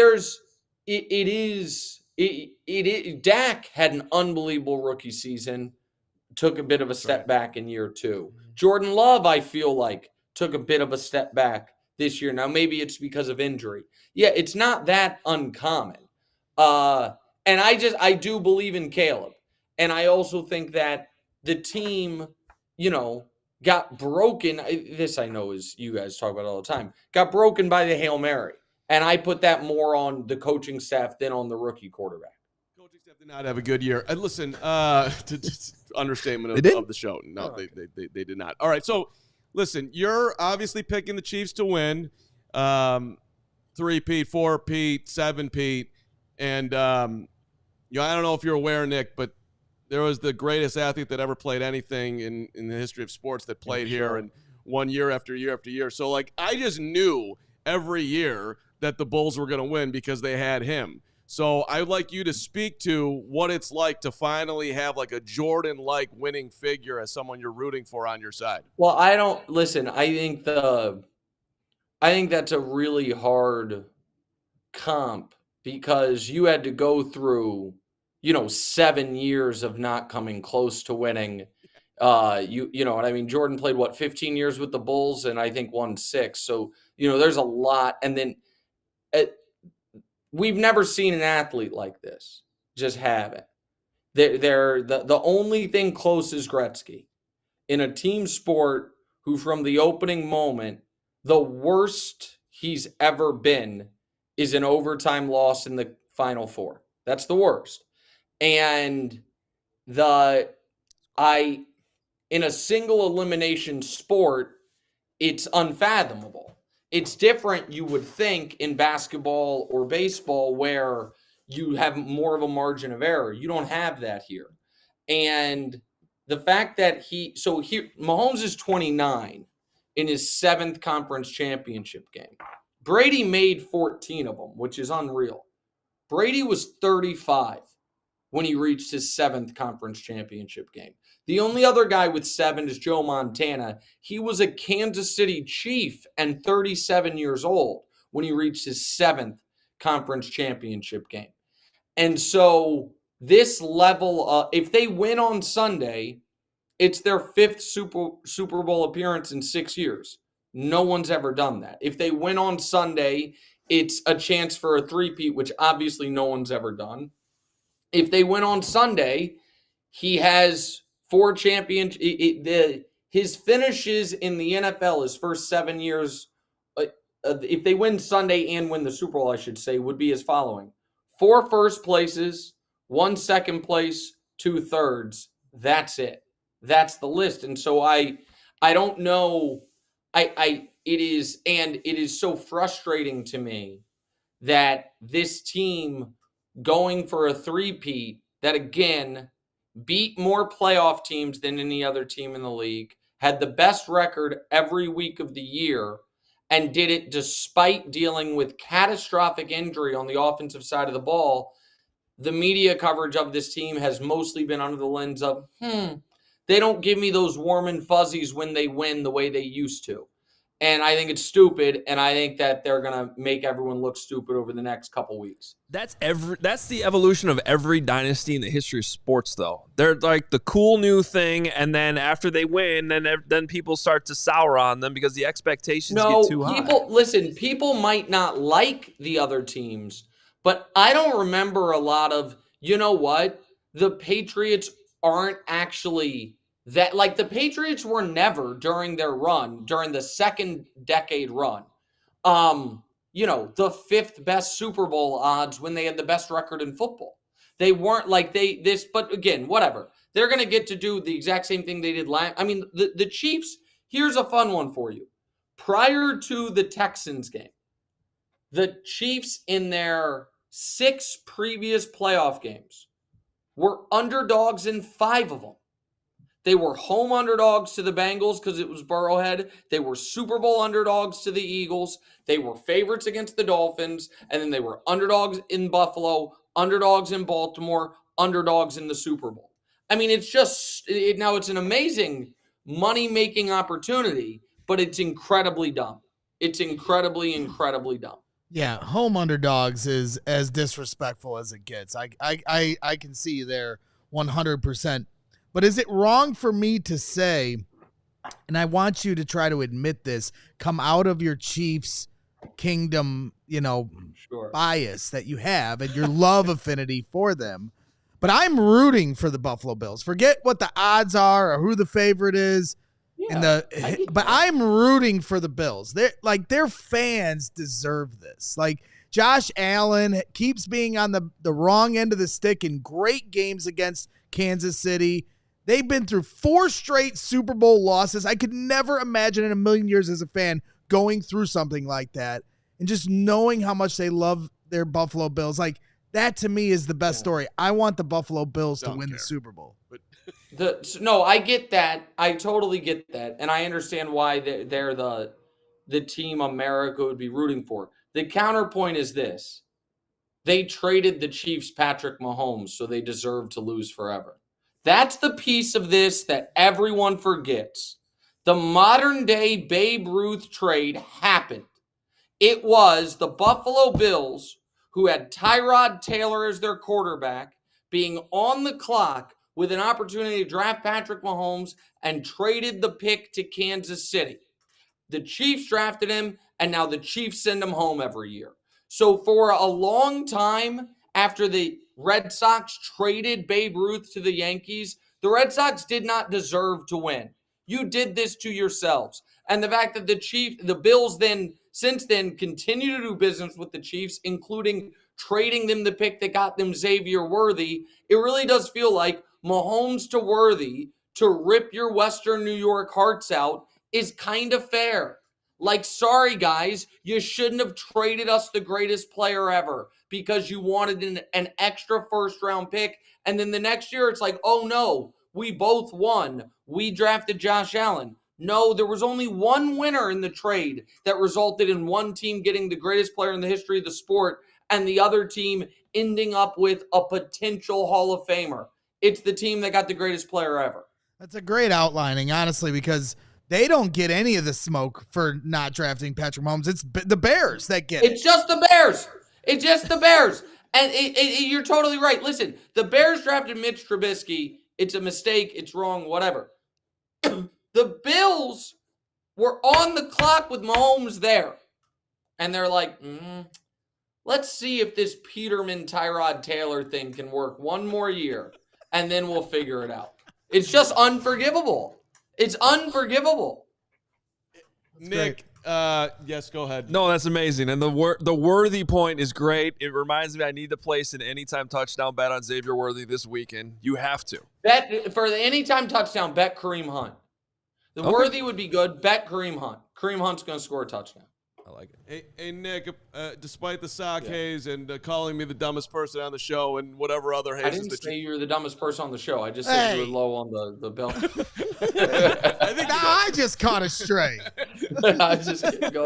Dak had an unbelievable rookie season, took a bit of a step back in year 2. Jordan Love, I feel like, took a bit of a step back this year. Now, maybe it's because of injury. Yeah, it's not that uncommon. And I do believe in Caleb. And I also think that the team, got broken. This I know is you guys talk about it all the time. Got broken by the Hail Mary. And I put that more on the coaching staff than on the rookie quarterback. Coaching staff did not have a good year. And listen, understatement of the show. No, they did not. All right, so listen, you're obviously picking the Chiefs to win. 3-peat, 4-peat, 7-peat. And, I don't know if you're aware, Nick, but there was the greatest athlete that ever played anything in the history of sports that played here and won year after year after year. So, I just knew every year that the Bulls were going to win because they had him. So I would like you to speak to what it's like to finally have a Jordan-like winning figure as someone you're rooting for on your side. Well, I think that's a really hard comp because you had to go through 7 years of not coming close to winning. You know what I mean? Jordan played 15 years with the Bulls and I think won 6. So, there's a lot. And then we've never seen an athlete like this. Just haven't. They're the only thing close is Gretzky in a team sport who from the opening moment, the worst he's ever been is an overtime loss in the Final Four. That's the worst. And in a single elimination sport, it's unfathomable. It's different, you would think, in basketball or baseball where you have more of a margin of error. You don't have that here. And the fact that Mahomes is 29 in his 7th conference championship game. Brady made 14 of them, which is unreal. Brady was 35 when he reached his 7th conference championship game. The only other guy with 7 is Joe Montana. He was a Kansas City Chief and 37 years old when he reached his 7th conference championship game. And so this level, if they win on Sunday, it's their 5th Super Bowl appearance in 6 years. No one's ever done that. If they win on Sunday, it's a chance for a 3-peat, which obviously no one's ever done. If they win on Sunday, he has 4 championships. His finishes in the NFL, his first 7 years, if they win Sunday and win the Super Bowl, I should say, would be as following: 4 first places, 1 second place, 2 thirds. That's it. That's the list. And so I don't know. It is so frustrating to me that this team going for a 3-peat that again beat more playoff teams than any other team in the league, had the best record every week of the year, and did it despite dealing with catastrophic injury on the offensive side of the ball. The media coverage of this team has mostly been under the lens of, they don't give me those warm and fuzzies when they win the way they used to. And I think it's stupid, and I think that they're gonna make everyone look stupid over the next couple weeks. That's the evolution of every dynasty in the history of sports, though. They're like the cool new thing, and then after they win, then people start to sour on them because the expectations get too high. People might not like the other teams, but I don't remember a lot of, you know what? The Patriots aren't actually that, like, the Patriots were never during their run, during the second decade run, the fifth best Super Bowl odds when they had the best record in football. They weren't like but again, whatever. They're going to get to do the exact same thing they did last. I mean, the Chiefs, here's a fun one for you. Prior to the Texans game, the Chiefs in their 6 previous playoff games were underdogs in 5 of them. They were home underdogs to the Bengals because it was Burrowhead. They were Super Bowl underdogs to the Eagles. They were favorites against the Dolphins. And then they were underdogs in Buffalo, underdogs in Baltimore, underdogs in the Super Bowl. I mean, it's just, now it's an amazing money-making opportunity, but it's incredibly dumb. It's incredibly, incredibly dumb. Yeah, home underdogs is as disrespectful as it gets. I can see you there 100%. But is it wrong for me to say, and I want you to try to admit this, come out of your Chiefs kingdom, Sure. bias that you have and your love affinity for them. But I'm rooting for the Buffalo Bills. Forget what the odds are or who the favorite is. Yeah, But I'm rooting for the Bills. Their fans deserve this. Like, Josh Allen keeps being on the wrong end of the stick in great games against Kansas City. They've been through 4 straight Super Bowl losses. I could never imagine in a million years as a fan going through something like that, and just knowing how much they love their Buffalo Bills. Like, that to me is the best story. I want the Buffalo Bills to win the Super Bowl. No, I get that. I totally get that. And I understand why they're the team America would be rooting for. The counterpoint is this. They traded the Chiefs Patrick Mahomes, so they deserve to lose forever. That's the piece of this that everyone forgets. The modern day Babe Ruth trade happened. It was the Buffalo Bills, who had Tyrod Taylor as their quarterback, being on the clock with an opportunity to draft Patrick Mahomes, and traded the pick to Kansas City. The Chiefs drafted him, and now the Chiefs send him home every year. So for a long time, after the Red Sox traded Babe Ruth to the Yankees, the Red Sox did not deserve to win. You did this to yourselves. And the fact that the Bills then, since then, continue to do business with the Chiefs, including trading them the pick that got them Xavier Worthy, it really does feel like Mahomes to Worthy to rip your Western New York hearts out is kind of fair. Like, sorry, guys, you shouldn't have traded us the greatest player ever because you wanted an extra first-round pick. And then the next year, it's like, oh, no, we both won. We drafted Josh Allen. No, there was only one winner in the trade that resulted in one team getting the greatest player in the history of the sport and the other team ending up with a potential Hall of Famer. It's the team that got the greatest player ever. That's a great outlining, honestly, because they don't get any of the smoke for not drafting Patrick Mahomes. It's the Bears that get it. It's just the Bears. It's just the Bears. And you're totally right. Listen, the Bears drafted Mitch Trubisky. It's a mistake. It's wrong, whatever. The Bills were on the clock with Mahomes there. And they're like, let's see if this Peterman-Tyrod Taylor thing can work one more year, and then we'll figure it out. It's just unforgivable. It's unforgivable. Nick, yes, go ahead. No, that's amazing. And the Worthy point is great. It reminds me I need to place an anytime touchdown bet on Xavier Worthy this weekend. You have to. Bet for the anytime touchdown, bet Kareem Hunt. The Worthy would be good. Bet Kareem Hunt. Kareem Hunt's going to score a touchdown. I like it. Hey, Nick, despite the sock haze and calling me the dumbest person on the show and whatever other hazes I didn't that say you were the dumbest person on the show. I just said you were low on the belt. I just caught a stray. Go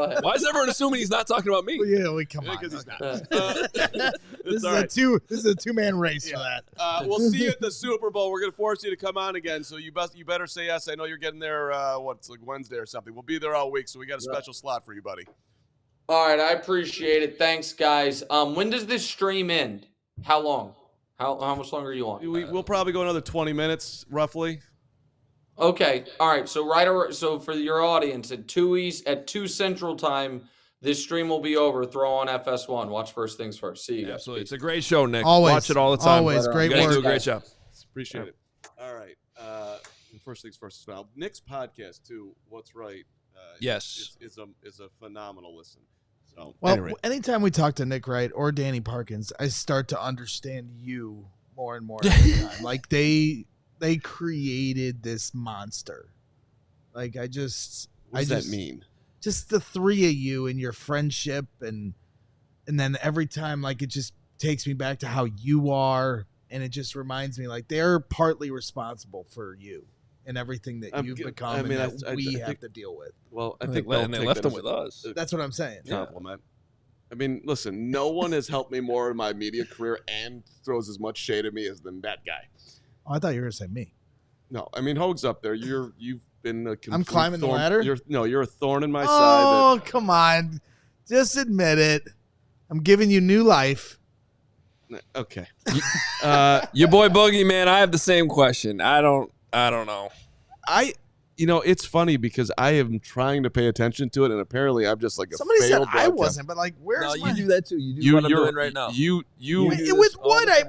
ahead. Why is everyone assuming he's not talking about me? Yeah, come on. Because he's not. This all right. is a two-man race for that. We'll see you at the Super Bowl. We're going to force you to come on again, so you better say yes. I know you're getting there, it's like Wednesday or something. We'll be there all week, so we got a special slot for you, buddy. All right, I appreciate it. Thanks, guys. When does this stream end? How long? How much longer are you on? We'll probably go another 20 minutes, roughly. Okay. All right. So for your audience, at 2 Central Time, this stream will be over. Throw on FS1. Watch First Things First. See you guys. Absolutely. It's a great show, Nick. Always. Watch it all the time. Always. Great you guys work. do a great job. Appreciate it. All right. First Things First as well. Nick's podcast, too, What's Right, Yes. is a phenomenal listen. So, Well, anyway. anytime we talk to Nick Wright or Danny Parkins, I start to understand you more and more every time. Like they created this monster. Like What does that mean? Just the three of you and your friendship, and then every time, like, it just takes me back to how you are, and it just reminds me like they're partly responsible for you and everything that you've become and that we have to deal with. Well, I And think they left them with us. That's what I'm saying. Compliment. I mean, listen, no one has helped me more in my media career and throws as much shade at me as than that guy. Oh, I thought you were gonna say me. No, I mean, Hoge's up there. You've been a complete I'm climbing the thorn. ladder? You're a thorn in my Oh, side. come on. Just admit it. I'm giving you new life. Okay. Your boy Boogie, man, I have the same question. I don't know. It's funny because I am trying to pay attention to it, and apparently I'm just like a Somebody said failed I broadcast. wasn't, but like, where's No, my... you do that too. You do what I'm doing right now. You With what? I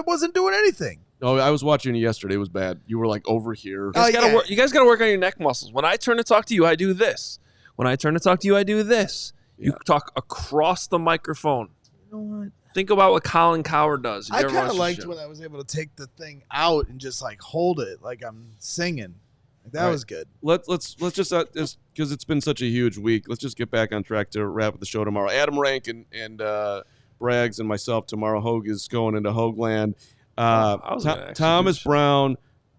wasn't doing anything. No, I was watching you yesterday. It was bad. You were like over here. You guys gotta work on your neck muscles. When I turn to talk to you, I do this. When I turn to talk to you, I do this. You talk across the microphone. You know what? Think about what Colin Coward does. I kind of liked when I was able to take the thing out and just like hold it like I'm singing. Like, that was good. Let's just because it's been such a huge week. Let's just get back on track to wrap up the show tomorrow. Adam Rank and Braggs and myself tomorrow. Hoge is going into Hogeland. Thomas Brown.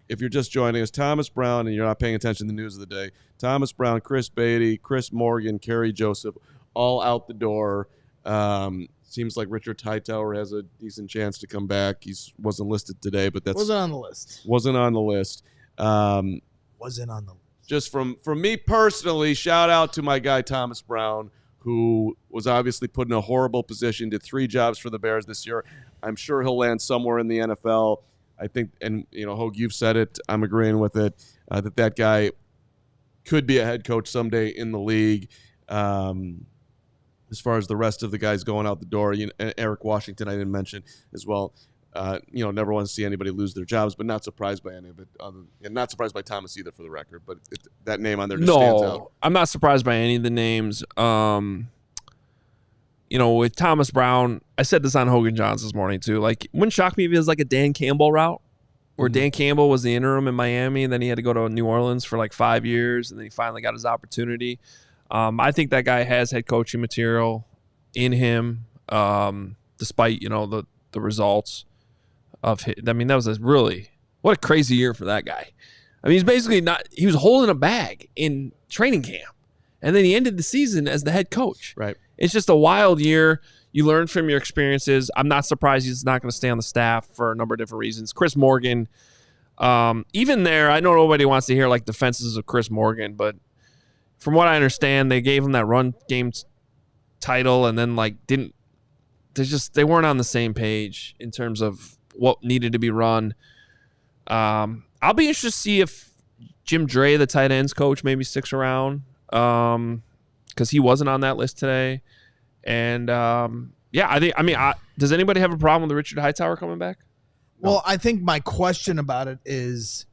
If you're just joining us, Thomas Brown, and you're not paying attention to the news of the day, Thomas Brown, Chris Beatty, Chris Morgan, Kerry Joseph, all out the door. Seems like Richard Hightower has a decent chance to come back. He wasn't listed today, but that's Wasn't on the list. Wasn't on the list. Wasn't on the list. Just from me personally, shout out to my guy Thomas Brown, who was obviously put in a horrible position, did 3 jobs for the Bears this year. I'm sure he'll land somewhere in the NFL. I think, and Hoge, you've said it. I'm agreeing with it. That guy could be a head coach someday in the league. As far as the rest of the guys going out the door, Eric Washington I didn't mention as well. Never want to see anybody lose their jobs, but not surprised by any of it. And not surprised by Thomas either, for the record. But that name on there just stands out. I'm not surprised by any of the names. With Thomas Brown, I said this on Hogan Johns this morning too. Like, wouldn't shock me if it was like a Dan Campbell route, where Dan Campbell was the interim in Miami, and then he had to go to New Orleans for like 5 years, and then he finally got his opportunity. I think that guy has head coaching material in him, despite the results of his. I mean, that was what a crazy year for that guy. I mean, he's basically he was holding a bag in training camp, and then he ended the season as the head coach. Right. It's just a wild year. You learn from your experiences. I'm not surprised he's not going to stay on the staff for a number of different reasons. Chris Morgan, even there, I know nobody wants to hear like defenses of Chris Morgan, but from what I understand, they gave him that run game title, and then they weren't on the same page in terms of what needed to be run. I'll be interested to see if Jim Dre, the tight ends coach, maybe sticks around, because he wasn't on that list today. And does anybody have a problem with Richard Hightower coming back? Well, I think my question about it is,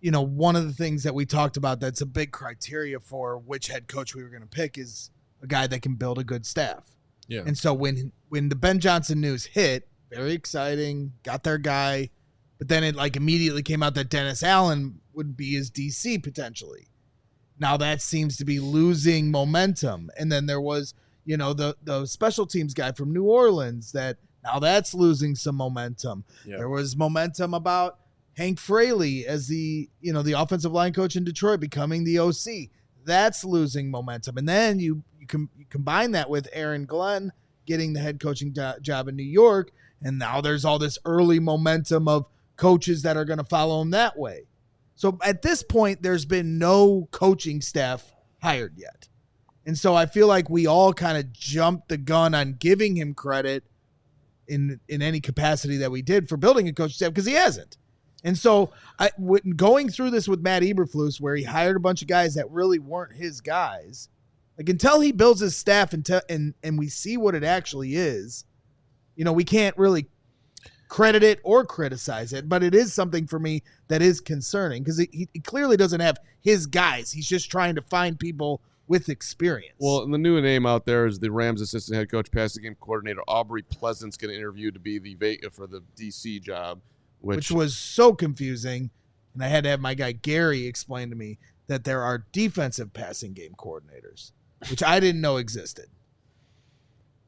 one of the things that we talked about that's a big criteria for which head coach we were going to pick is a guy that can build a good staff. Yeah. And so when the Ben Johnson news hit, very exciting, got their guy, but then it immediately came out that Dennis Allen would be his DC potentially. Now that seems to be losing momentum. And then there was, the special teams guy from New Orleans now that's losing some momentum. Yeah. There was momentum about Hank Fraley as the offensive line coach in Detroit becoming the OC. That's losing momentum. And then you combine that with Aaron Glenn getting the head coaching job in New York, and now there's all this early momentum of coaches that are going to follow him that way. So at this point, there's been no coaching staff hired yet. And so I feel like we all kind of jumped the gun on giving him credit in any capacity that we did for building a coaching staff because he hasn't. And so going through this with Matt Eberflus, where he hired a bunch of guys that really weren't his guys, like until he builds his staff and we see what it actually is, we can't really credit it or criticize it, but it is something for me that is concerning because he clearly doesn't have his guys. He's just trying to find people with experience. Well, and the new name out there is the Rams assistant head coach, passing game coordinator Aubrey Pleasant's going to interview to be for the DC job, which was so confusing. And I had to have my guy Gary explain to me that there are defensive passing game coordinators, which I didn't know existed.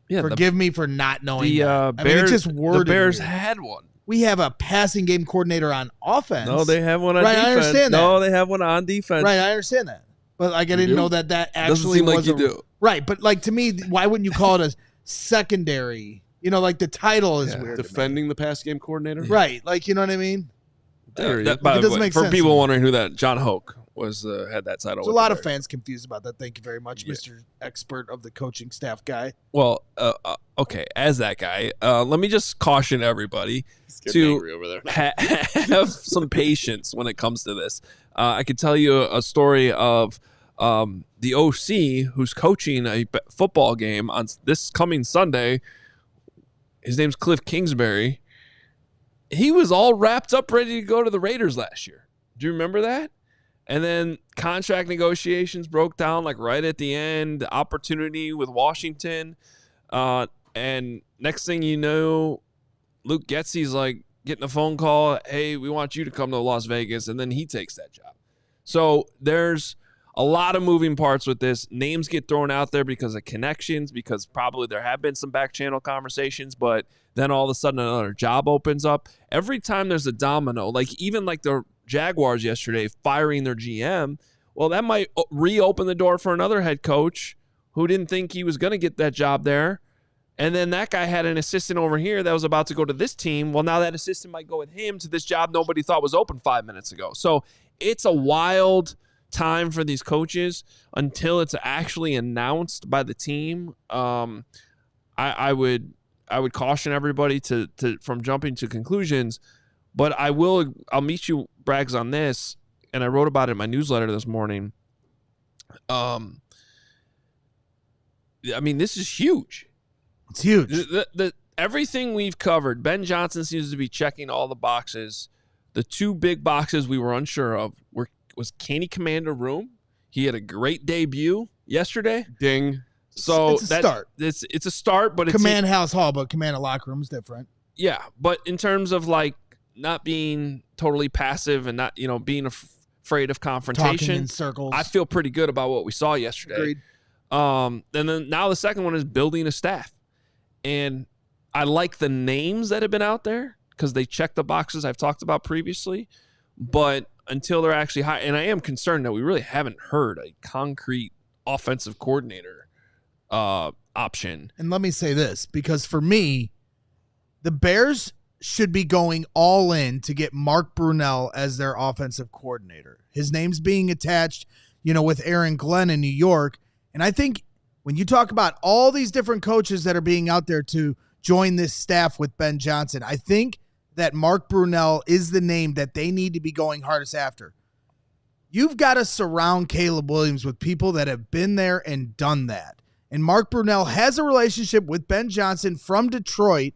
Yeah, Forgive me for not knowing the that. Bears, it's just worded the Bears weird. had one. We have a passing game coordinator on offense. No, they have one on right, defense. I understand that. No, they have one on defense. Right, I understand that. But like I didn't know that actually doesn't seem like was you do. Right, but like to me, why wouldn't you call it a secondary? Like the title is weird. Defending the pass game coordinator? Right, like you know what I mean? By it the doesn't way, make for sense people to me. wondering who that John Hoke was, had that title. There's a lot of fans confused about that. Thank you very much, Mr. Expert of the coaching staff guy. Well, okay, as that guy, let me just caution everybody to over there. have some patience when it comes to this. I could tell you a story of the OC who's coaching a football game on this coming Sunday. His name's Cliff Kingsbury. He was all wrapped up, ready to go to the Raiders last year. Do you remember that? And then contract negotiations broke down like right at the end, opportunity with Washington. And next thing you know, Luke Getsy's like getting a phone call. Hey, we want you to come to Las Vegas. And then he takes that job. So there's a lot of moving parts with this. Names get thrown out there because of connections, because probably there have been some back channel conversations, but then all of a sudden another job opens up. Every time there's a domino, like even like the Jaguars yesterday firing their GM, well, that might reopen the door for another head coach who didn't think he was going to get that job there. And then that guy had an assistant over here that was about to go to this team. Well, now that assistant might go with him to this job nobody thought was open 5 minutes ago. So it's a wild time for these coaches until it's actually announced by the team. I would caution everybody to from jumping to conclusions, but I'll meet you, Braggs, on this, and I wrote about it in my newsletter this morning. I mean, this is huge. It's huge. Everything we've covered, Ben Johnson seems to be checking all the boxes. The two big boxes we were unsure of was Kenny Commander Room. He had a great debut yesterday. Ding. So it's a start. It's a start, but Command House Hall, but Command Locker Room is different. Yeah, but in terms of like not being totally passive and not being afraid of confrontation, talking in circles, I feel pretty good about what we saw yesterday. Agreed. And then now the second one is building a staff, and I like the names that have been out there because they check the boxes I've talked about previously, but until they're actually high, and I am concerned that we really haven't heard a concrete offensive coordinator option. And let me say this, because for me, the Bears should be going all in to get Mark Brunell as their offensive coordinator. His name's being attached, with Aaron Glenn in New York. And I think when you talk about all these different coaches that are being out there to join this staff with Ben Johnson, I think that Mark Brunell is the name that they need to be going hardest after. You've got to surround Caleb Williams with people that have been there and done that. And Mark Brunell has a relationship with Ben Johnson from Detroit,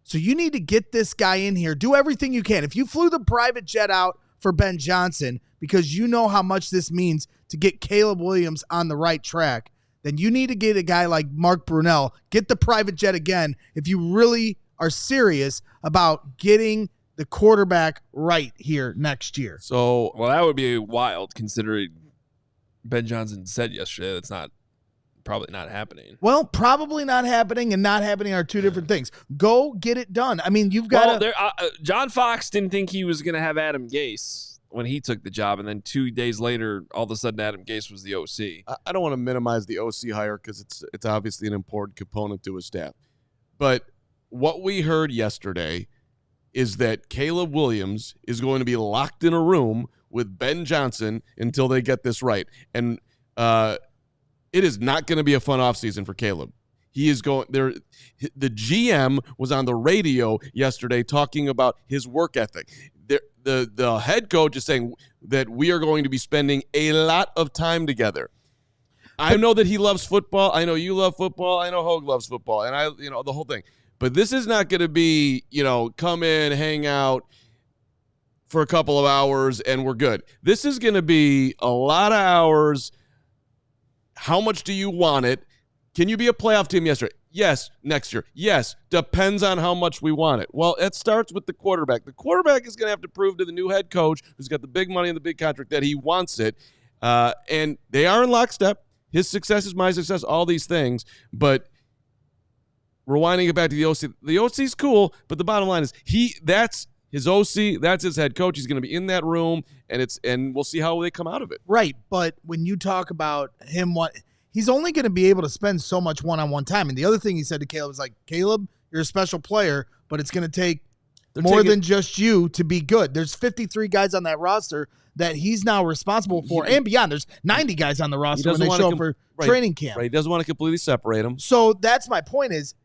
so you need to get this guy in here. Do everything you can. If you flew the private jet out for Ben Johnson because you know how much this means to get Caleb Williams on the right track, then you need to get a guy like Mark Brunell. Get the private jet again if you really are serious about getting the quarterback right here next year. So, well, that would be wild considering Ben Johnson said yesterday that's probably not happening. Well, probably not happening and not happening are two different things. Go get it done. I mean, you've got John Fox didn't think he was going to have Adam Gase when he took the job, and then 2 days later, all of a sudden, Adam Gase was the OC. I don't want to minimize the OC hire because it's obviously an important component to his staff. But what we heard yesterday is that Caleb Williams is going to be locked in a room with Ben Johnson until they get this right. And it is not going to be a fun offseason for Caleb. He is going there. The GM was on the radio yesterday talking about his work ethic. The head coach is saying that we are going to be spending a lot of time together. I know that he loves football. I know you love football. I know Hoge loves football, and the whole thing. But this is not going to be, come in, hang out for a couple of hours, and we're good. This is going to be a lot of hours. How much do you want it? Can you be a playoff team Yes, next year. Yes, depends on how much we want it. Well, it starts with the quarterback. The quarterback is going to have to prove to the new head coach, who's got the big money and the big contract, that he wants it. And they are in lockstep. His success is my success, all these things. But rewinding it back to the OC, the OC's cool, but the bottom line is that's his OC, that's his head coach. He's going to be in that room, and we'll see how they come out of it. Right, but when you talk about him, he's only going to be able to spend so much one-on-one time. And the other thing he said to Caleb was like, Caleb, you're a special player, but it's going to take more than just you to be good. There's 53 guys on that roster that he's now responsible for, and beyond. There's 90 guys on the roster when they show up for training camp. Right, he doesn't want to completely separate them. So that's my point is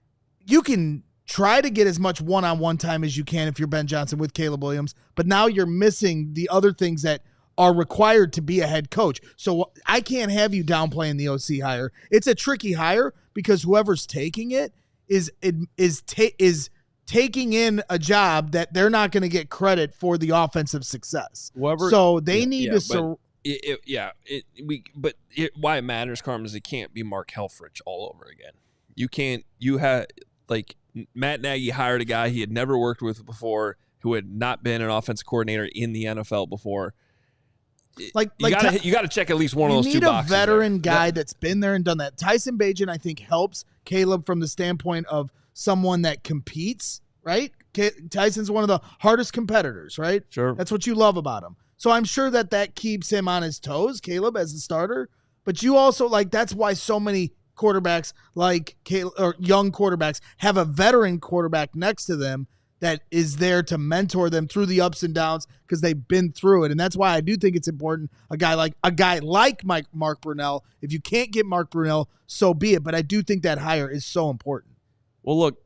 you can try to get as much one-on-one time as you can if you're Ben Johnson with Caleb Williams, but now you're missing the other things that are required to be a head coach. So I can't have you downplaying the OC hire. It's a tricky hire because whoever's taking it is taking in a job that they're not going to get credit for the offensive success. So they need to. Why it matters, Carman, is it can't be Mark Helfrich all over again. You can't. You had Matt Nagy hired a guy he had never worked with before, who had not been an offensive coordinator in the NFL before. You got to check at least one of those two boxes. You need a veteran guy that's been there and done that. Tyson Bagent, I think, helps Caleb from the standpoint of someone that competes, right? Tyson's one of the hardest competitors, right? Sure. That's what you love about him. So I'm sure that keeps him on his toes, Caleb, as the starter. But you also, that's why so many quarterbacks like Caleb, or young quarterbacks, have a veteran quarterback next to them that is there to mentor them through the ups and downs because they've been through it. And that's why I do think it's important. A guy like Mark Brunell, if you can't get Mark Brunell, so be it. But I do think that hire is so important. Well, look,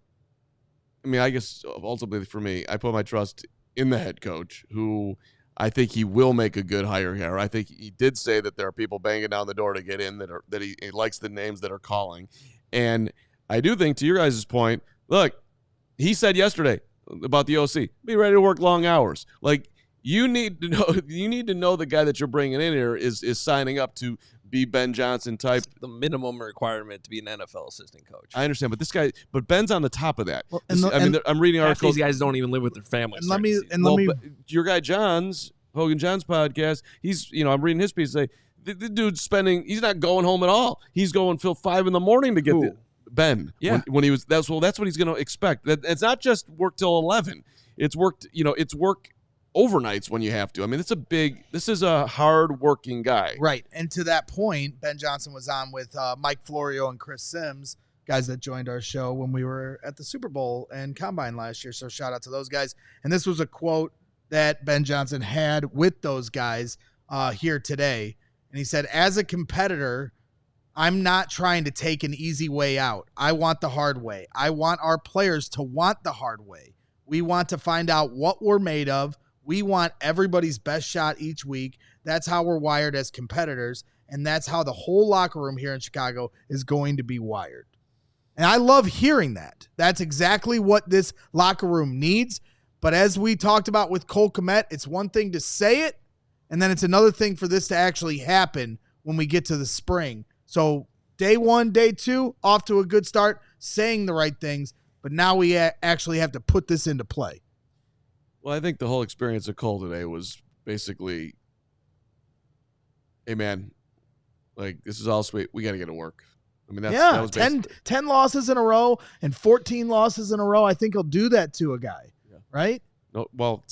I guess ultimately for me, I put my trust in the head coach, who I think he will make a good hire here. I think he did say that there are people banging down the door to get in that he likes the names that are calling. And I do think, to your guys' point, look, he said yesterday about the OC, be ready to work long hours. You need to know the guy that you're bringing in here is signing up to be Ben Johnson type. It's the minimum requirement to be an NFL assistant coach. I understand, but Ben's on the top of that. Well, I'm reading articles. These guys don't even live with their families. Your guy Hogan John's podcast, I'm reading his piece. The dude's he's not going home at all. He's going till 5 a.m. to get Ben. Yeah. When he was, that's what he's going to expect. It's not just work till 11. It's it's work overnights when you have to. This is a hard-working guy. Right. And to that point, Ben Johnson was on with Mike Florio and Chris Sims, guys that joined our show when we were at the Super Bowl and Combine last year. So shout out to those guys. And this was a quote that Ben Johnson had with those guys here today. And he said, as a competitor, I'm not trying to take an easy way out. I want the hard way. I want our players to want the hard way. We want to find out what we're made of. We want everybody's best shot each week. That's how we're wired as competitors, and that's how the whole locker room here in Chicago is going to be wired. And I love hearing that. That's exactly what this locker room needs. But as we talked about with Cole Kmet, it's one thing to say it, and then it's another thing for this to actually happen when we get to the spring. So day 1, day 2, off to a good start, saying the right things, but now we actually have to put this into play. Well, I think the whole experience of Cole today was basically, hey, man, this is all sweet. We got to get to work. That was 10 losses in a row and 14 losses in a row. I think he'll do that to a guy, right? No, well,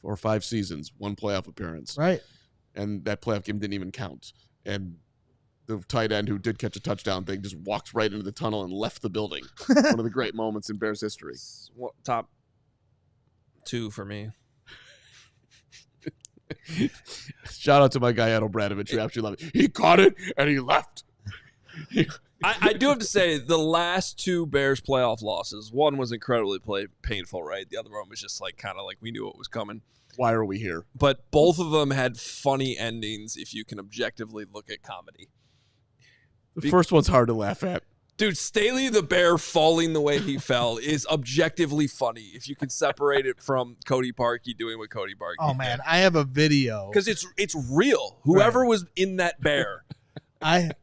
or 5 seasons, 1 playoff appearance. Right. And that playoff game didn't even count. And the tight end who did catch a touchdown thing just walked right into the tunnel and left the building. One of the great moments in Bears history. Top 2 for me. Shout out to my guy, Ed Obradovich, who actually loved it. He caught it, and he left. I do have to say, the last 2 Bears playoff losses, one was incredibly painful, right? The other one was just like kind of like we knew what was coming. Why are we here? But both of them had funny endings if you can objectively look at comedy. The first one's hard to laugh at. Dude, Staley the Bear falling the way he fell is objectively funny if you can separate it from Cody Parkey doing what Cody Parkey Oh, man, I have a video. because it's real. Whoever was in that bear died,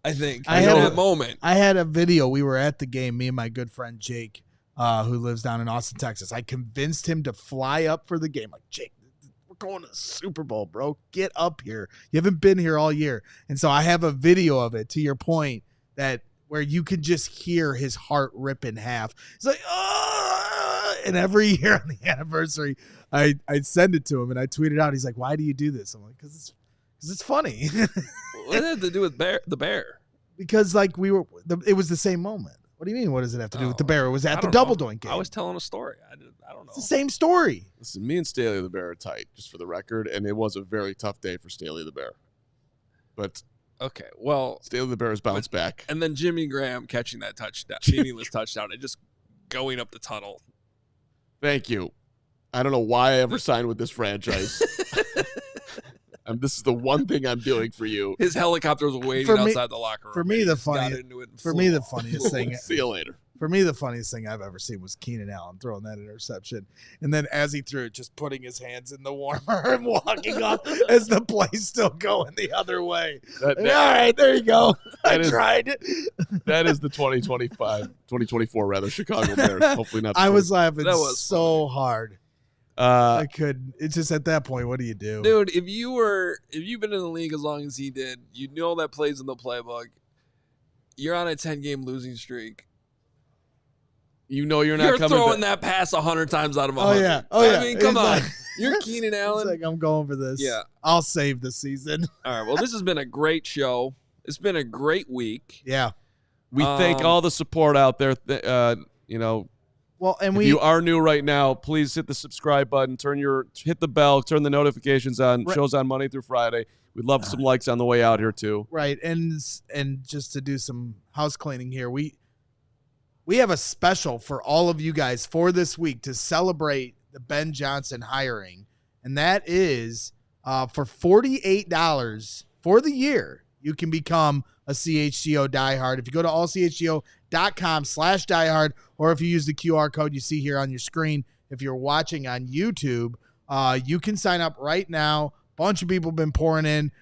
I think, I in had that moment. I had a video. We were at the game, me and my good friend Jake, who lives down in Austin, Texas. I convinced him to fly up for the game. Like, Jake, we're going to the Super Bowl, bro. Get up here. You haven't been here all year. And so I have a video of it, to your point, that where you could just hear his heart rip in half. It's like, oh! And every year on the anniversary, I send it to him and I tweet it out. He's like, why do you do this? I'm like, because it's funny. What did it have to do with the bear? Because like it was the same moment. What do you mean? What does it have to do with the bear? It was at the Double Doink game. I was telling a story. I don't know. It's the same story. Listen, me and Staley the Bear are tight, just for the record, and it was a very tough day for Staley the Bear. But okay, well, Staley the Bear has bounced back. And then Jimmy Graham catching that touchdown, meaningless touchdown, and just going up the tunnel. Thank you. I don't know why I ever signed with this franchise. This is the one thing I'm doing for you. His helicopter was waiting outside the locker room. For me, the funniest thing. See you later. For me, the funniest thing I've ever seen was Keenan Allen throwing that interception. And then as he threw it, just putting his hands in the warmer and walking off as the play's still going the other way. All right, there you go. I tried. That is the 2024 rather, Chicago Bears. Hopefully not. I was laughing was so hard. I couldn't. It's just at that point, what do you do? Dude, if you've been in the league as long as he did, you know that plays in the playbook. You're on a 10-game losing streak. You know you're not throwing that pass 100 times out of 100. Oh yeah. I mean, come on. You're Keenan Allen. It's like, I'm going for this. Yeah. I'll save the season. All right. Well, this has been a great show. It's been a great week. Yeah. We thank all the support out there. Well, and if you are new right now, please hit the subscribe button, hit the bell, turn the notifications on. Right. Shows on Monday through Friday. We'd love some likes on the way out here too. Right. And just to do some house cleaning here, we have a special for all of you guys for this week to celebrate the Ben Johnson hiring. And that is for $48 for the year, you can become a CHGO diehard. If you go to allchgo.com/diehard, or if you use the QR code you see here on your screen, if you're watching on YouTube, you can sign up right now. Bunch of people have been pouring in.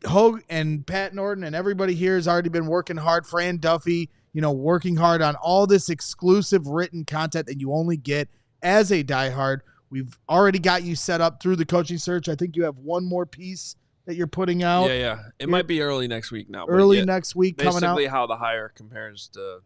Hoge and Pat Norton and everybody here has already been working hard. Fran Duffy, working hard on all this exclusive written content that you only get as a diehard. We've already got you set up through the coaching search. I think you have one more piece that you're putting out. Yeah. It might be early next week now. Next week coming out. Basically how the hire compares to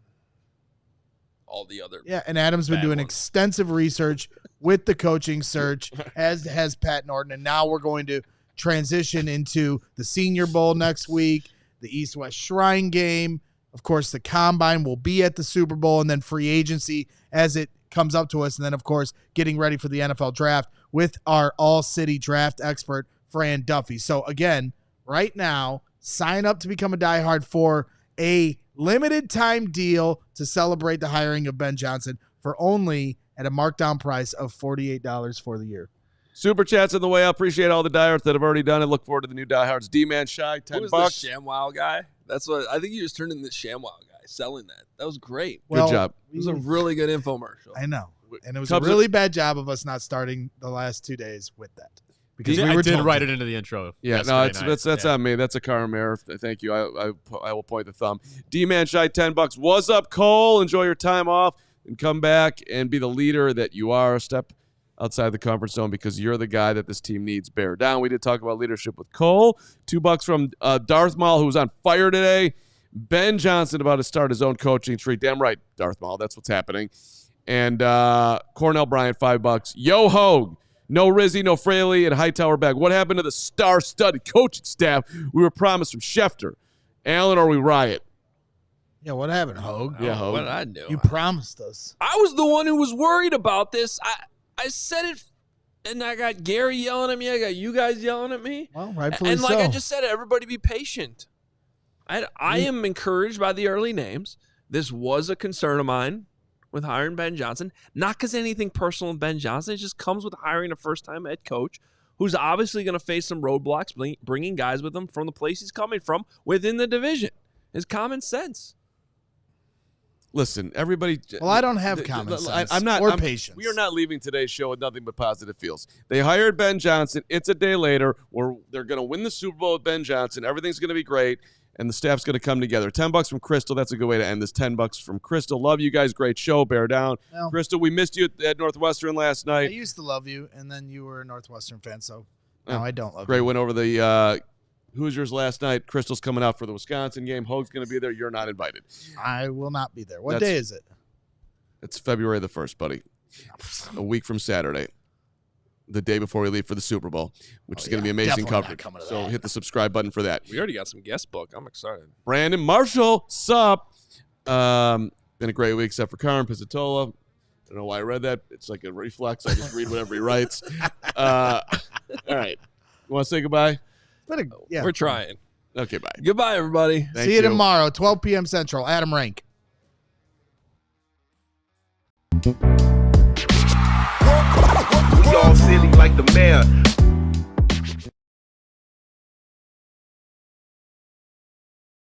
all the other. Yeah, and Adam's been doing extensive research with the coaching search, as has Pat Norton. And now we're going to transition into the Senior Bowl next week, the East-West Shrine game. Of course, the Combine will be at the Super Bowl, and then free agency as it comes up to us. And then, of course, getting ready for the NFL draft with our All-City draft expert, Fran Duffy. So, again, right now, sign up to become a diehard for a limited time deal to celebrate the hiring of Ben Johnson for only at a markdown price of $48 for the year. Super chats on the way. I appreciate all the diehards that have already done it. Look forward to the new diehards. D-Man Shy, $10. Who was the ShamWow guy? That's what I think. You just turned into the ShamWow guy selling that. That was great. Good job. It was a really good infomercial. I know. And it was a really bad job of us not starting the last 2 days with that. Because I did write it into the intro. Yeah, no, that's on me. That's a Carman error. Thank you. I will point the thumb. D-Man Shy, $10. What's up, Cole? Enjoy your time off and come back and be the leader that you are. Step outside the comfort zone because you're the guy that this team needs. Bear down. We did talk about leadership with Cole. $2 from Darth Maul, who was on fire today. Ben Johnson about to start his own coaching tree. Damn right, Darth Maul. That's what's happening. And Cornell Bryant, $5. Yo, Hoge. No Rizzy, no Fraley, and Hightower back. What happened to the star-studded coaching staff we were promised from Schefter? Allen or we riot? Yeah, what happened, Hoge? Yeah, Hoge. What did I do? You promised us. I was the one who was worried about this. I said it, and I got Gary yelling at me. I got you guys yelling at me. Well, rightfully and so. like I just said, everybody be patient. I am encouraged by the early names. This was a concern of mine with hiring Ben Johnson. Not because anything personal with Ben Johnson. It just comes with hiring a first-time head coach who's obviously going to face some roadblocks, bringing guys with him from the place he's coming from within the division. It's common sense. Listen, everybody. Well, I don't have common sense or patience. We are not leaving today's show with nothing but positive feels. They hired Ben Johnson. It's a day later where they're going to win the Super Bowl with Ben Johnson. Everything's going to be great, and the staff's going to come together. $10 from Crystal. That's a good way to end this. $10 from Crystal. Love you guys. Great show. Bear down. Well, Crystal, we missed you at Northwestern last night. I used to love you, and then you were a Northwestern fan, so now I don't love you. Great win over the Hoosiers last night. Crystal's coming out for the Wisconsin game. Hoge's going to be there. You're not invited. I will not be there. What day is it? It's February the 1st, buddy. A week from Saturday. The day before we leave for the Super Bowl, which is going to be amazing coverage. So hit the subscribe button for that. We already got some guest book. I'm excited. Brandon Marshall, sup? Been a great week except for Carman Pizzatola. I don't know why I read that. It's like a reflex. I just read whatever he writes. All right. You want to say goodbye? Yeah. We're trying. Okay, bye. Goodbye, everybody. See you tomorrow, 12 p.m. Central. Adam Rank. We all silly like the mayor.